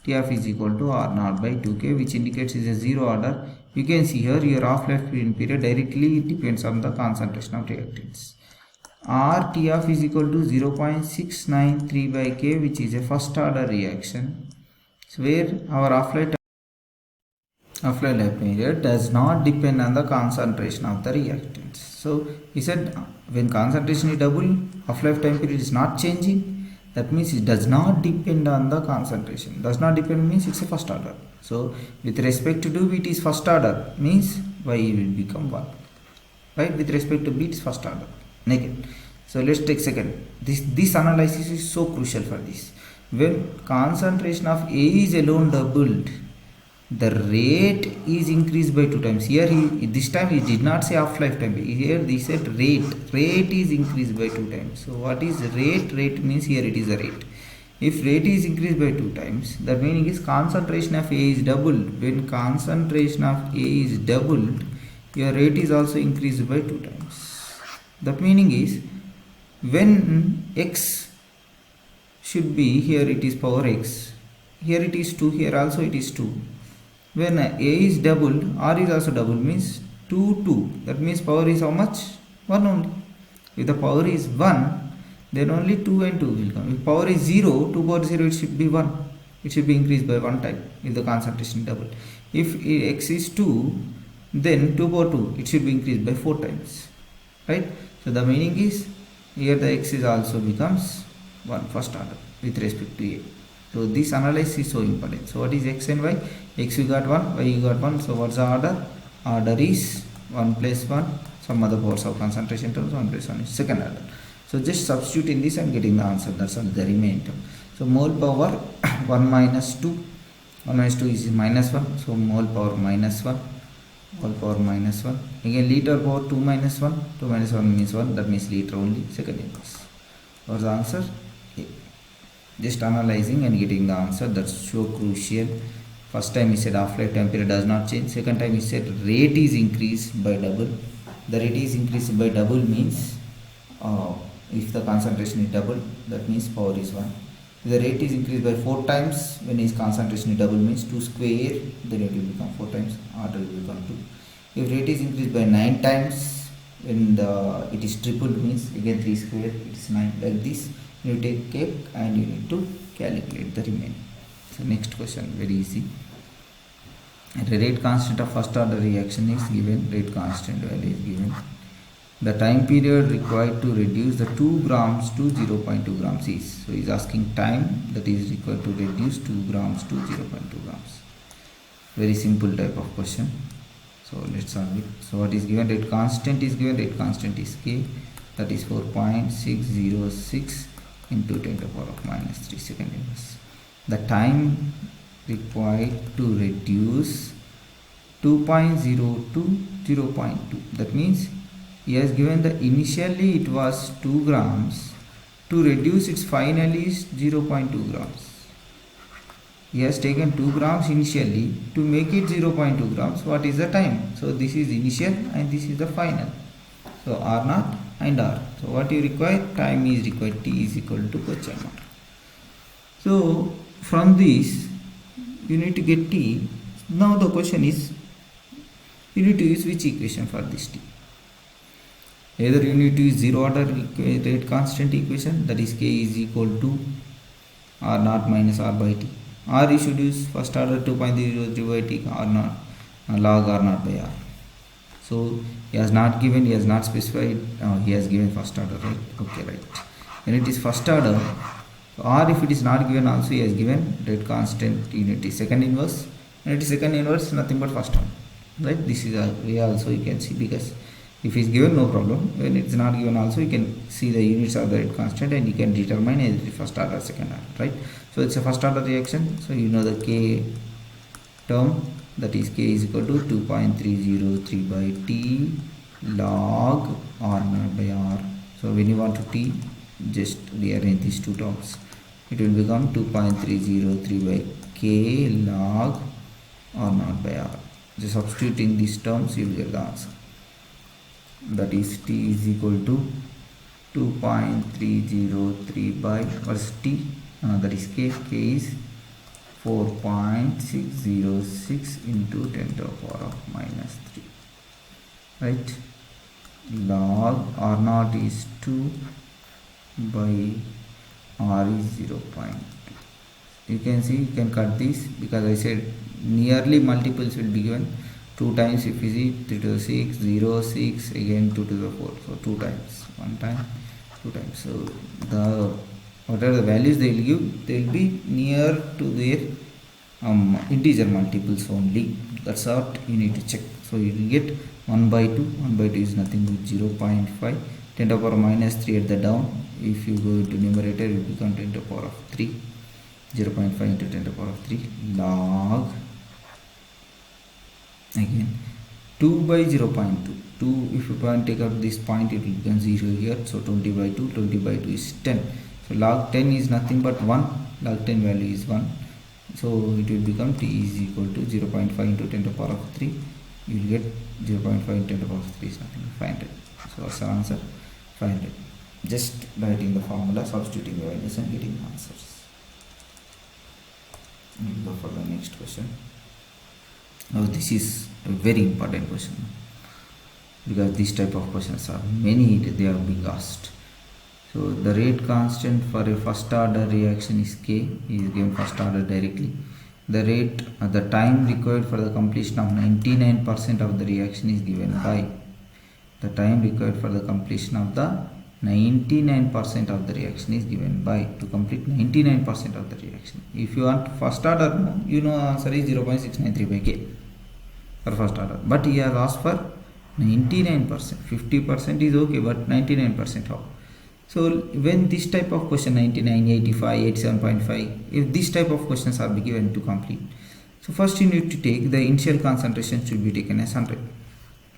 T Tf is equal to R naught by 2k, which indicates is a zero order. You can see here your half-life period directly depends on the concentration of reactants. R Tf is equal to 0.693 by k, which is a first order reaction. So where our half-life period does not depend on the concentration of the reactants. So he said when concentration is double, half-life time period is not changing. That means it does not depend on the concentration. Does not depend means it's a first order. So with respect to do it is first order means y will become 1. Right? With respect to b it is first order. Negative. So let's take second. This analysis is so crucial for this. When concentration of A is alone doubled, the rate is increased by 2 times. Here this time he did not say half-life time. Here he said rate is increased by 2 times. So what is rate? Rate means here it is a rate. If rate is increased by 2 times, the meaning is concentration of A is doubled. When concentration of A is doubled, your rate is also increased by 2 times. The meaning is when x should be, here it is power x, here it is 2, here also it is 2. When A is doubled, R is also doubled, means 2, 2. That means power is how much? 1 only. If the power is 1, then only 2 and 2 will come. If power is 0, 2 power 0, it should be 1. It should be increased by 1 time if the concentration double. If x is 2, then 2 power 2, it should be increased by 4 times. Right? So the meaning is, here the x is also becomes 1 first order with respect to A. So this analysis is so important. So what is x and y? X you got 1, y you got 1. So what's the order? Order is 1 plus 1. Some other powers of concentration terms, 1 plus 1 is second order. So just substitute in this and getting the answer. That's all the remaining term. So mole power 1 minus 2. 1 minus 2 is minus 1. So mole power minus 1. Mole power minus 1. Again liter power 2 minus 1. 2 minus 1 means 1. That means liter only. Second inverse. What's the answer? Just analyzing and getting the answer. That's so crucial. First time he said half-life time period does not change. Second time he said rate is increased by double. The rate is increased by double means if the concentration is double, that means power is 1. If the rate is increased by 4 times, when his concentration is double means 2 square, then it will become 4 times, order will become 2. If rate is increased by 9 times, when it is tripled means again 3 square, it is 9, like this. You take cake and you need to calculate the remaining. So next question, very easy. The rate constant of first order reaction is given, rate constant value is given. The time period required to reduce the 2 grams to 0.2 grams is, so he is asking time that is required to reduce 2 grams to 0.2 grams. Very simple type of question. So let's solve it. So what is given? Rate constant is given, rate constant is k, that is 4.606 into 10 to the power of minus 3 second inverse. The time required to reduce 2.0 to 0.2. That means he has given the initially it was 2 grams, to reduce its finally is 0.2 grams. He has taken 2 grams initially, to make it 0.2 grams. What is the time? So this is initial and this is the final. So R naught and R. So what you require? Time is required. T is equal to question mark. So from this you need to get T. Now the question is, you need to use which equation for this T? Either you need to use zero order rate constant equation, that is k is equal to R naught minus R by T, or you should use first order 2.0 by T R naught log R naught by R. So he has not given, he has not specified, he has given first order, right? Okay, right. When it is first order, or if it is not given also, he has given rate constant unit is second inverse, and it is second inverse nothing but first order, right? This is a way also you can see, because if it is given no problem, when it is not given also you can see the units of the rate constant and you can determine either the first order or second order, right? So it's a first order reaction, so you know the k term, that is k is equal to 2.303 by T log R naught by R. So when you want to T, just rearrange these two terms. It will become 2.303 by k log R naught by R. Just substituting these terms, you will get the answer. That is T is equal to 2.303 by, what is T? That is k. K is 4.606 into 10 to the power of minus 3, right? Log r naught is 2 by r is 0.2. You can see, you can cut this because I said nearly multiples will be given. 2 times if you see 3 to the 6, 0, 6, again 2 to the 4, so 2 times, 1 time, 2 times. So the whatever the values they will give, they will be near to their integer multiples only. That's what you need to check. So you will get 1 by 2. 1 by 2 is nothing but 0.5. 10 to the power minus 3 at the down. If you go to numerator, it will become 10 to the power of 3. 0.5 into 10 to the power of 3 log again 2 by 0.2. 2, if you take out this point, it will become 0 here. So 20 by 2. 20 by 2 is 10. So log 10 is nothing but 1. Log 10 value is 1. So it will become t is equal to 0.5 into 10 to the power of 3. You will get 0.5 into 10 to the power of 3 is nothing but 500. So what's the answer? 500. Just writing the formula, substituting the values and getting answers. We'll go for the next question. Now this is a very important question because this type of questions are many, they are being asked. So the rate constant for a first order reaction is K, is given first order directly. The rate, the time required for the completion of 99% of the reaction is given by, the time required for the completion of the 99% of the reaction is given by, to complete 99% of the reaction. If you want first order, you know answer is 0.693 by K for first order, but he has asked for 99%. 50% is okay, but 99% how? So when this type of question 99, 85, 87.5, if this type of questions are given to complete, so first you need to take the initial concentration should be taken as 100.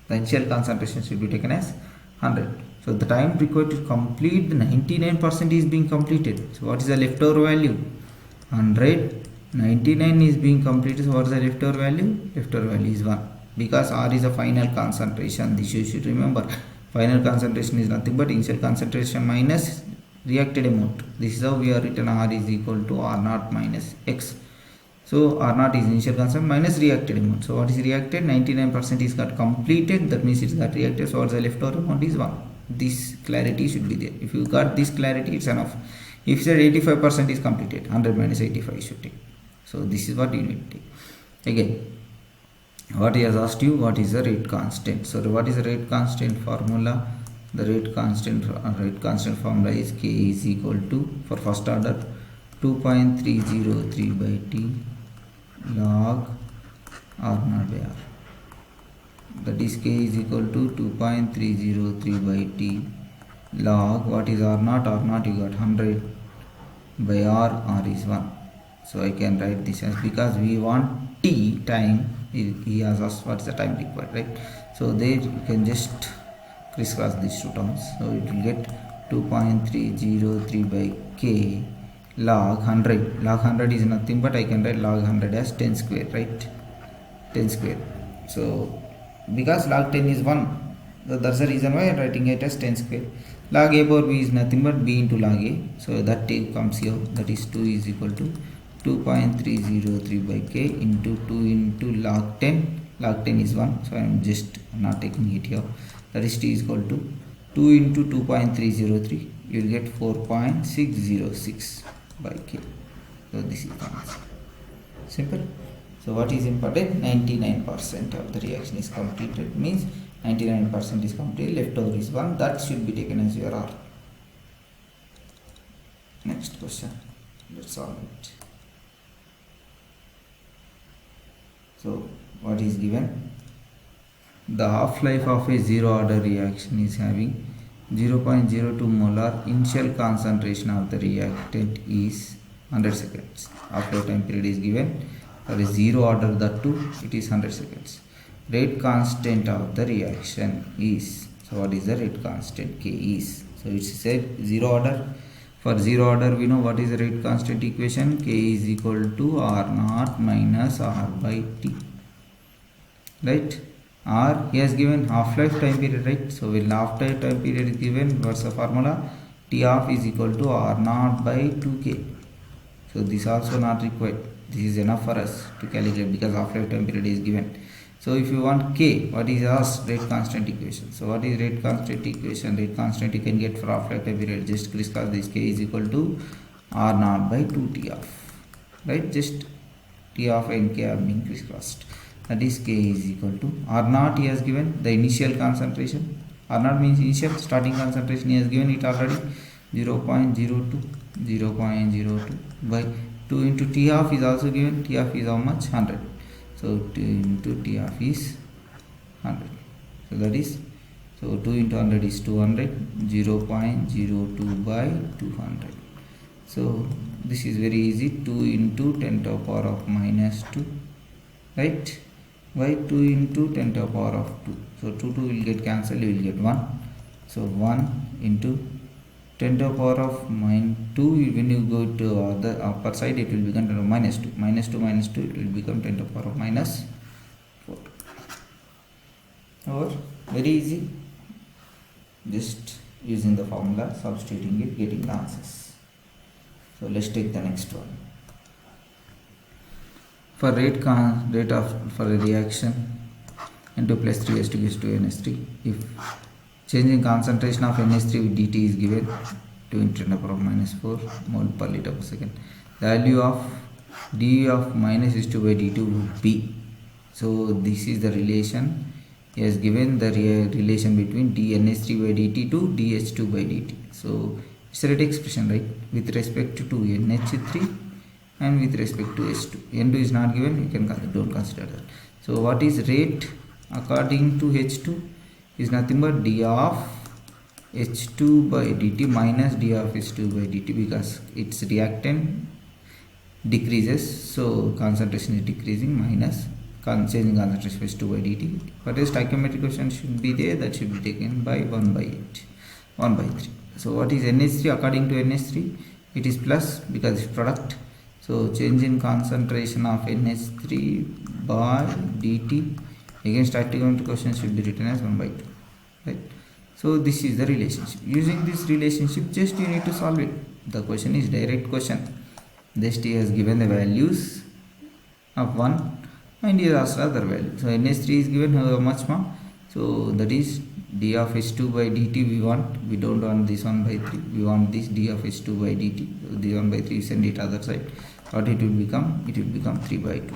The initial concentration should be taken as 100. So the time required to complete the 99% is being completed. So what is the leftover value? 100, 99 is being completed. So what is the leftover value? Leftover value is 1. Because R is a final concentration. This you should remember. Final concentration is nothing but initial concentration minus reacted amount. This is how we are written R is equal to R naught minus X. So R naught is initial concentration minus reacted amount. So what is reacted? 99% is got completed. That means it's got reacted. So what is the leftover amount is 1. This clarity should be there. If you got this clarity, it's enough. If you said 85% is completed, 100 minus 85 you should take. So this is what you need to take. Again, what he has asked you, what is the rate constant? So what is the rate constant formula? The rate constant formula is K is equal to, for first order, 2.303 by T log R naught by R. That is K is equal to 2.303 by T log, what is R naught? R naught you got 100 by R, R is 1. So I can write this as, because we want T time, he has asked what is the time required, right? So there you can just crisscross these two terms. So it will get 2.303 by K log 100. Log 100 is nothing but I can write log 100 as 10 square, right? 10 square. So because log 10 is 1, so that's the reason why I am writing it as 10 square. Log A power B is nothing but B into log A. So that take comes here, that is 2 is equal to 2.303 by K into 2 into log 10. Log 10 is 1, so I am just not taking it here. That is T is equal to 2 into 2.303. You will get 4.606 by K. So this is the answer. Simple. So what is important? 99% of the reaction is completed, means 99% is completed, leftover is 1. That should be taken as your R. Next question. Let's solve it. So what is given? The half-life of a zero order reaction is having 0.02 molar. Initial concentration of the reactant is 100 seconds. Half-life time period is given. For a zero order, that too, it is 100 seconds. Rate constant of the reaction is, so what is the rate constant? K is, so it's said zero order. For zero order, we know what is the rate constant equation. K is equal to R naught minus R by T, right? R, he has given half-life time period, right? So when half-life time period is given, what's the formula? T half is equal to R naught by 2K. So this also not required. This is enough for us to calculate because half-life time period is given. So if you want K, what is asked? Rate constant equation. So what is rate constant equation? Rate constant you can get for half-life time period. Just crisscross this. K is equal to R naught by 2T of, right? Just T of and K are being crisscrossed. That is K is equal to R naught he has given the initial concentration. R naught means initial starting concentration, he has given it already 0.02 by 2 into T half is also given. T half is how much? 100. So 2 into T half is 100. So that is, so 2 into 100 is 200, 0.02 by 200. So this is very easy, 2 into 10 to the power of minus 2, right, by 2 into 10 to the power of 2. So 2 will get cancelled, you will get 1. So 1 into 10 to the power of minus 2, when you go to the upper side it will become 10 to the minus 2. Minus 2 minus 2, it will become 10 to the power of minus 4. Or very easy, just using the formula, substituting it, getting the answers. So let's take the next one. For rate of for a reaction N2 plus 3H2 gives 2 NH3. If change in concentration of NH3 with dt is given 2 into 10 to the power of minus 4 mole per liter per second. The value of d of minus H2 by dt would be. So this is the relation. He has given the relation between dNH3 by dt to dH2 by dt. So it's a rate expression, right, with respect to NH3 and with respect to H2. N2 is not given, you can don't consider that. So what is rate according to H2 is nothing but d of H2 by dt minus d of H2 by dt, because its reactant decreases, so concentration is decreasing, minus change in concentration of H2 by dt. What is stoichiometric quotient should be there, that should be taken by 1 by 8, 1 by 3. So what is NH3 according to NH3? It is plus because it's product. So change in concentration of NH3 by dt, again stoichiometric quotient should be written as 1 by 2, right? So this is the relationship. Using this relationship, just you need to solve it. The question is direct question. Just he has given the values of 1 and he has asked other value. So NH3 is given how much more? So that is d of H2 by dt we don't want this 1 by 3, we want this d of H2 by dt. So the 1 by 3 send it other side. What it will become? It will become 3 by 2,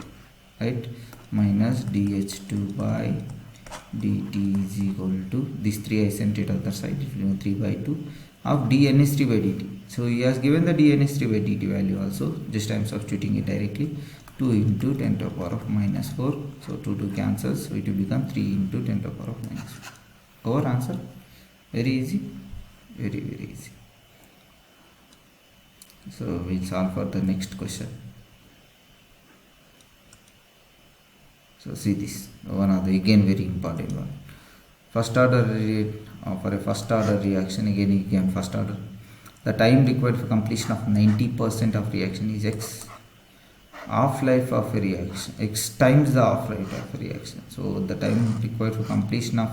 right, minus dH2 by dt is equal to this 3 I sent it other side, it will be 3 by 2 of dNH3 by dt. So he has given the dNH3 by dt value also, just I am substituting it directly, 2 into 10 to the power of minus 4. So 2 cancels, so it will become 3 into 10 to the power of minus 4. Our answer, very easy, very easy. So we'll solve for the next question. So see this, one of the again very important one. First order for a first order reaction, again first order. The time required for completion of 90% of reaction is x. Half-life of a reaction, x times the half-life of a reaction. So the time required for completion of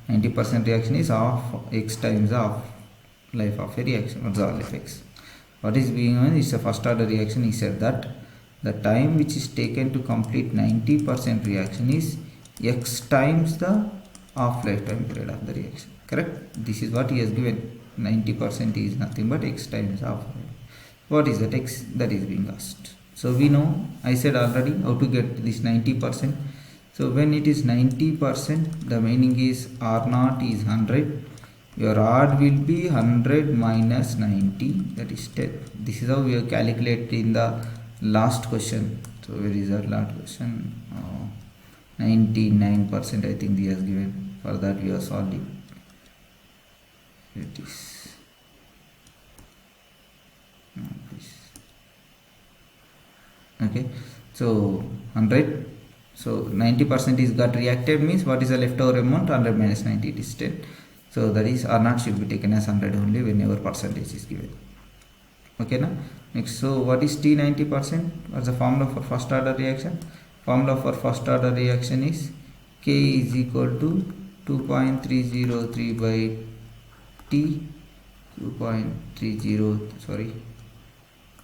90% reaction is half x times the half-life of a reaction. What's the half-life x? What is being on? It's a first order reaction. He said that the time which is taken to complete 90% reaction is x times the half-life time period of the reaction. Correct? This is what he has given. 90% is nothing but x times half-life. What is that x that is being asked? So we know, I said already how to get this 90%. So when it is 90%, the meaning is R0 is 100. Your odd will be 100 minus 90, that is 10. This is how we have calculated in the last question. So where is our last question? 99% I think he has given. For that we are solving. It is this. Okay, so 100. So 90% is got reacted, means what is the leftover amount? 100 minus 90, it is 10. So that is R0 should be taken as 100 only whenever percentage is given. Okay, now next, so what is T 90%? What's the formula for first order reaction? Formula for first order reaction is K is equal to 2.303 by T 2.30, sorry,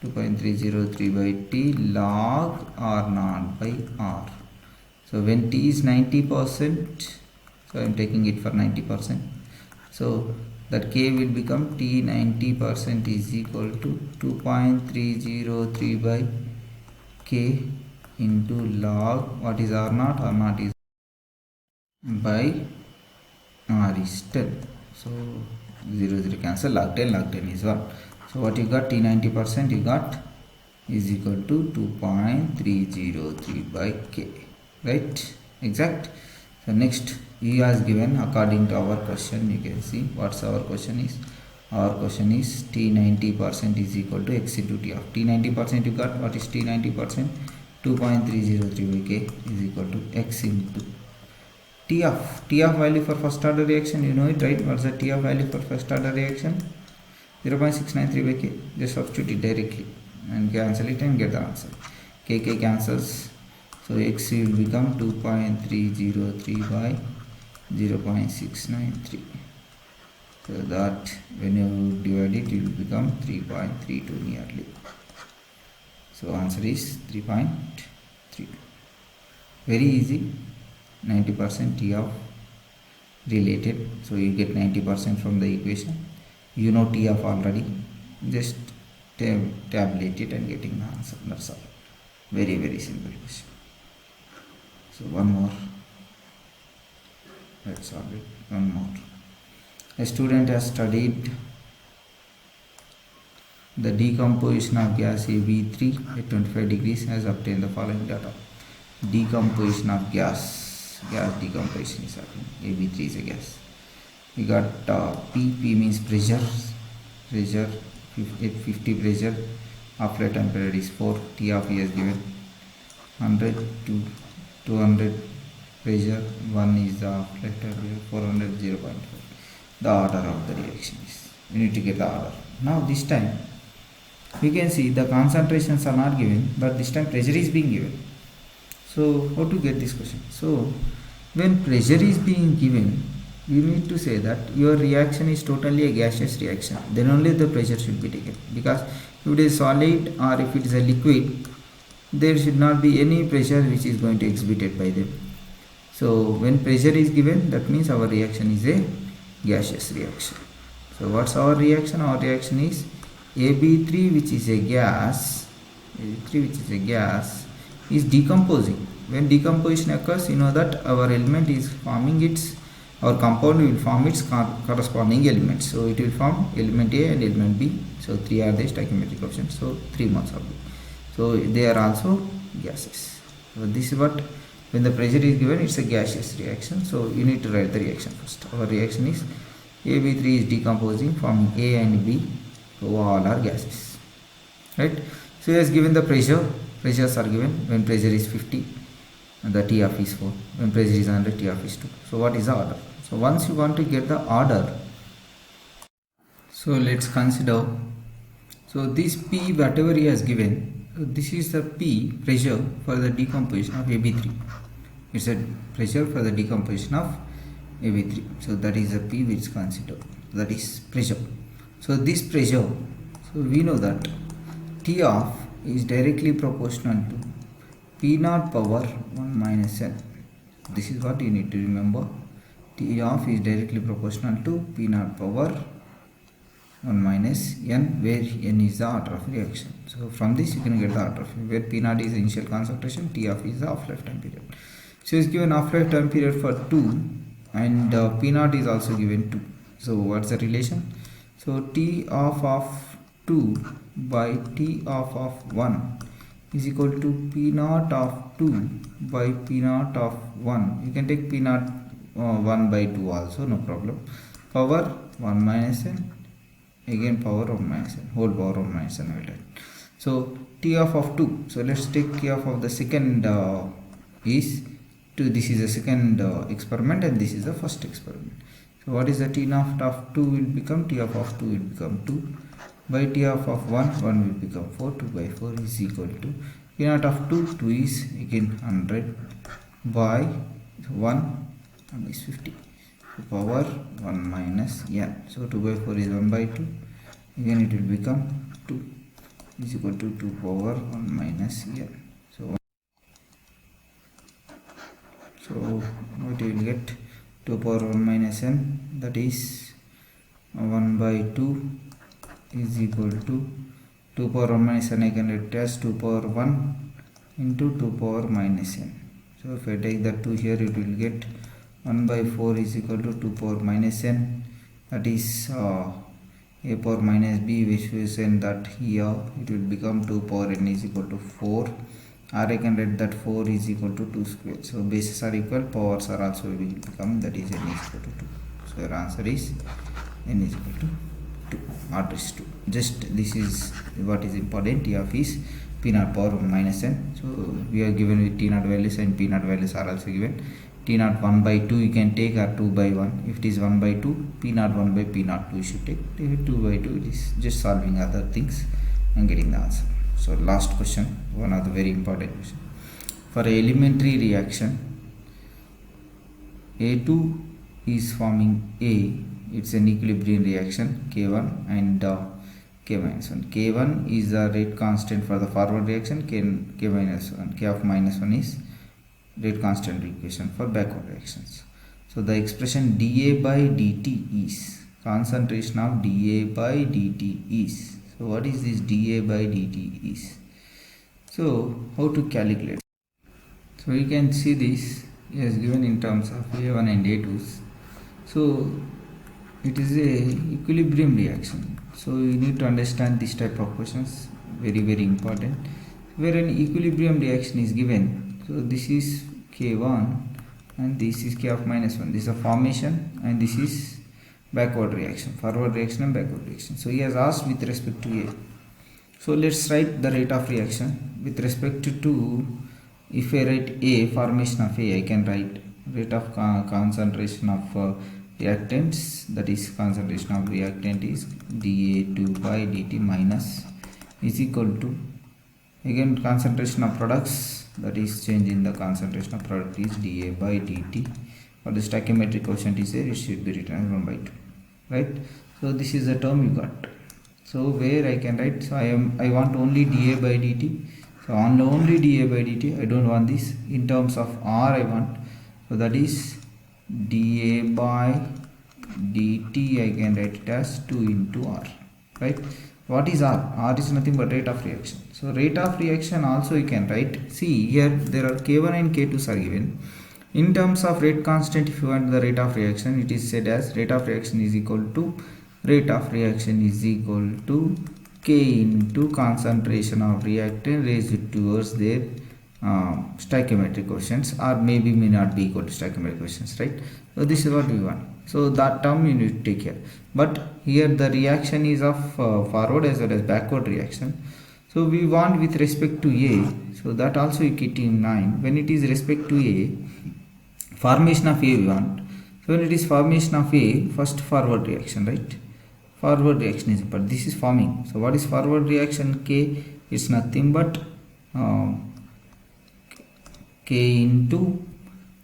2.303 by t log r naught by r. So when t is 90%, so I am taking it for 90%. So that k will become t 90% is equal to 2.303 by k into log, what is r naught? R naught is by r is 10. So 0 cancel, log 10 is 1. So what you got, t 90% you got is equal to 2.303 by k, right? Exact. So next, he has given according to our question. You can see what's our question is. Our question is t 90% is equal to x into t of t 90%. You got what is t 90%? 2.303 by k is equal to x into t of value for first order reaction. You know it, right? What's the t of value for first order reaction? 0.693 by k. Just substitute it directly and cancel it and get the answer. K cancels. So x will become 2.303 by 0.693. So that when you divide it, it will become 3.32 nearly. So answer is 3.32. Very easy. 90% t of related. So you get 90% from the equation. You know t of already. Just tabulate it and getting the answer. That's all. Very simple question. So one more. Let's solve it. One more. A student has studied the decomposition of gas AB3 at 25 degrees, has obtained the following data. Decomposition of gas decomposition is happening. AB3 is a gas. We got P means pressure at 50 pressure, outlet temperature is 4, T of E is given 100 to 200 pressure, 1 is the outlet temperature, 400 0.4. The order of the reaction is, we need to get the order. Now this time we can see the concentrations are not given, but this time pressure is being given. So how to get this question? So when pressure is being given, you need to say that your reaction is totally a gaseous reaction, then only the pressure should be taken, because if it is solid or if it is a liquid, there should not be any pressure which is going to be exhibited by them. So when pressure is given, that means our reaction is a gaseous reaction. So what's our reaction? Our reaction is AB3, which is a gas, is decomposing. When decomposition occurs, you know that our element is forming our compound will form its corresponding elements. So it will form element A and element B. So 3 are the stoichiometric coefficients. So 3 moles of B. So they are also gases. So this is what, when the pressure is given, it's a gaseous reaction. So you need to write the reaction first. Our reaction is AB3 is decomposing, forming A and B. So all are gases, right? So he has given the pressures are given. When pressure is 50, the T of is 4. When pressure is 100, T of is 2. So what is the order? So once you want to get the order, so let's consider. So this P, whatever he has given, this is the P, pressure for the decomposition of AB3. It's a pressure for the decomposition of AB3. So that is the P which is considered. That is pressure. So this pressure, so we know that T of is directly proportional to P naught power 1 minus N. This is what you need to remember. T of is directly proportional to P naught power 1 minus N, where N is the order of reaction. So from this you can get the order of, where P naught is the initial concentration, T of is the half-life time period. So is given half-life time period for 2 and P naught is also given 2. So what's the relation? So T of 2 by T of 1 is equal to P naught of 2 by P naught of 1. You can take P naught 1 by 2 also, no problem. Power 1 minus N, again power 1 minus N, whole power 1 minus N will write. So T of 2. So let's take T of the second is 2. This is the second experiment and this is the first experiment. So what is the T naught of 2 will become, T of 2 will become 2 by T of 1 will become 4. 2 by 4 is equal to P naught of 2 is again 100 by 1 is 50. So power 1 minus N. So 2 by 4 is 1 by 2. Again it will become 2 is equal to 2 power 1 minus n. So what you will get, 2 power 1 minus n, that is 1 by 2 is equal to 2 power 1 minus n. I can write as 2 power 1 into 2 power minus n. So if I take that 2 here, it will get 1 by 4 is equal to 2 power minus n, that is a power minus b, which is in that here it will become 2 power n is equal to 4, or I can write that 4 is equal to 2 square. So bases are equal, powers are also will become, that is n is equal to 2. So your answer is n is equal to 2, not is 2. Just this is what is important. T of is p naught power 1 minus n. So we are given with t naught values and p naught values are also given. T naught 1 by 2 you can take, or 2 by 1. If it is 1 by 2, p naught 1 by p naught 2 you should take. If it 2 by 2, it is just solving other things and getting the answer. So last question, one of the very important question. For elementary reaction, A2 is forming A. It's an equilibrium reaction, K1 and K minus 1. K1 is the rate constant for the forward reaction, K minus 1. K of minus 1 is rate constant equation for backward reactions. So the expression dA by dt is concentration of dA by dt is. So what is this dA by dt is? So how to calculate? So you can see this is given in terms of A1 and A2s. So it is a equilibrium reaction. So you need to understand this type of questions, very important. Where an equilibrium reaction is given, so this is K1 and this is K of minus 1. This is a formation and this is backward reaction, forward reaction and backward reaction. So he has asked with respect to A. So let's write the rate of reaction with respect to, if I write A, formation of A, I can write rate of concentration of reactants, that is concentration of reactant is dA2 by dt minus is equal to, again concentration of products, that is change in the concentration of product is dA by dt. For the stoichiometric quotient is there, it should be written as 1 by 2, right? So this is the term you got. So where I can write, so I want only dA by dt. So on only dA by dt, I don't want this. In terms of R I want, so that is dA by dt, I can write it as 2 into R, right? What is R? R is nothing but rate of reaction. So rate of reaction also you can write. See here there are K1 and K2s are given. In terms of rate constant, if you want the rate of reaction, it is said as rate of reaction is equal to K into concentration of reactant raised towards their stoichiometric quotients, or maybe may not be equal to stoichiometric quotients, right? So this is what we want. So that term you need to take care. But here the reaction is of forward as well as backward reaction. So we want with respect to A. So that also you keep in mind. When it is respect to A, formation of A we want. So when it is formation of A, first forward reaction, right? Forward reaction is, but this is forming. So what is forward reaction? K is nothing but K into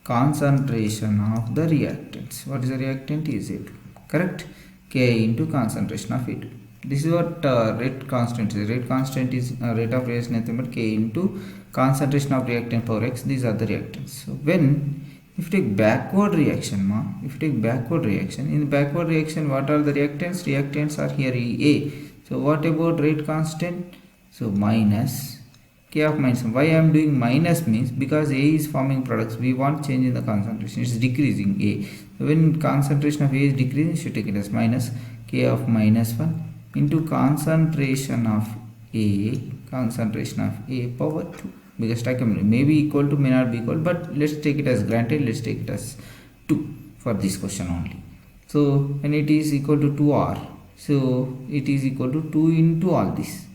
concentration of the reactants. What is the reactant? Is A2, correct? K into concentration of A2. This is what rate constant is. Rate constant is rate of reaction nothing but K into concentration of reactant power X. These are the reactants. So when if you take backward reaction, in backward reaction, what are the reactants? Reactants are here A. So what about rate constant? So minus K of minus 1. Why I am doing minus means because A is forming products. We want change in the concentration. It is decreasing A. So when concentration of A is decreasing, you should take it as minus K of minus 1 into concentration of A power 2. Because stoichiometry may be equal to, may not be equal, but let's take it as granted. Let's take it as 2 for this question only. So when it is equal to 2R, so it is equal to 2 into all this.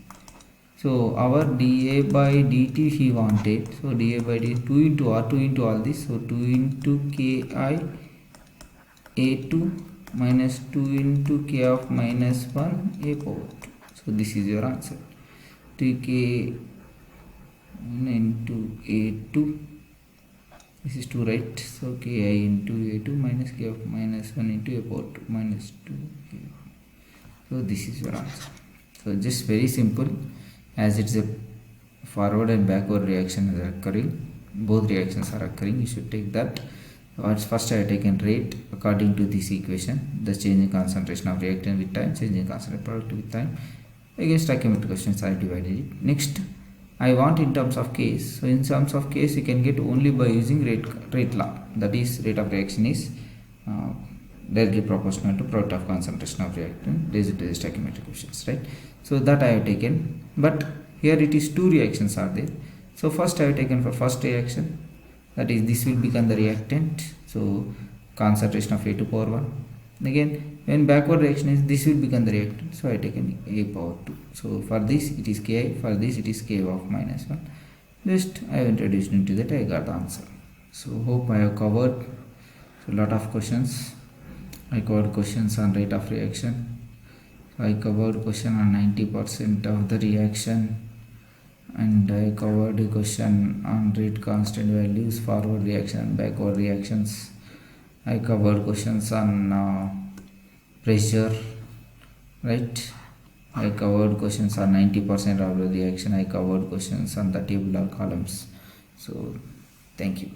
So our dA by dt he wanted. So dA by dt 2 into R, 2 into all this. So 2 into Ki A2 minus 2 into K of minus 1 A power 2. So this is your answer. 2K into A2, this is 2, right? So Ki into A2 minus K of minus 1 into A power 2 minus 2. So this is your answer. So just very simple. as it's a forward and backward reaction is occurring, both reactions are occurring, you should take that. First I have taken rate according to this equation, the change in concentration of reactant with time, change in concentration product with time. Again stoichiometric questions I divided it. Next I want in terms of case. So in terms of case you can get only by using rate law, that is rate of reaction is directly proportional to product of concentration of reactant. This is the stoichiometric questions, right? So that I have taken, but here it is two reactions are there. So first I have taken for first reaction, that is this will become the reactant, so concentration of A to power 1. Again when backward reaction is, this will become the reactant, so I have taken A power 2. So for this it is Ki, for this it is K of minus 1. Just I have introduced into that, I got the answer. So hope I have covered. So lot of questions. I covered questions on rate of reaction. So I covered question on 90% of the reaction, and I covered a question on rate constant values, forward reaction and backward reactions. I covered questions on pressure, right? I covered questions on 90% of the reaction. I covered questions on the tabular columns. So thank you.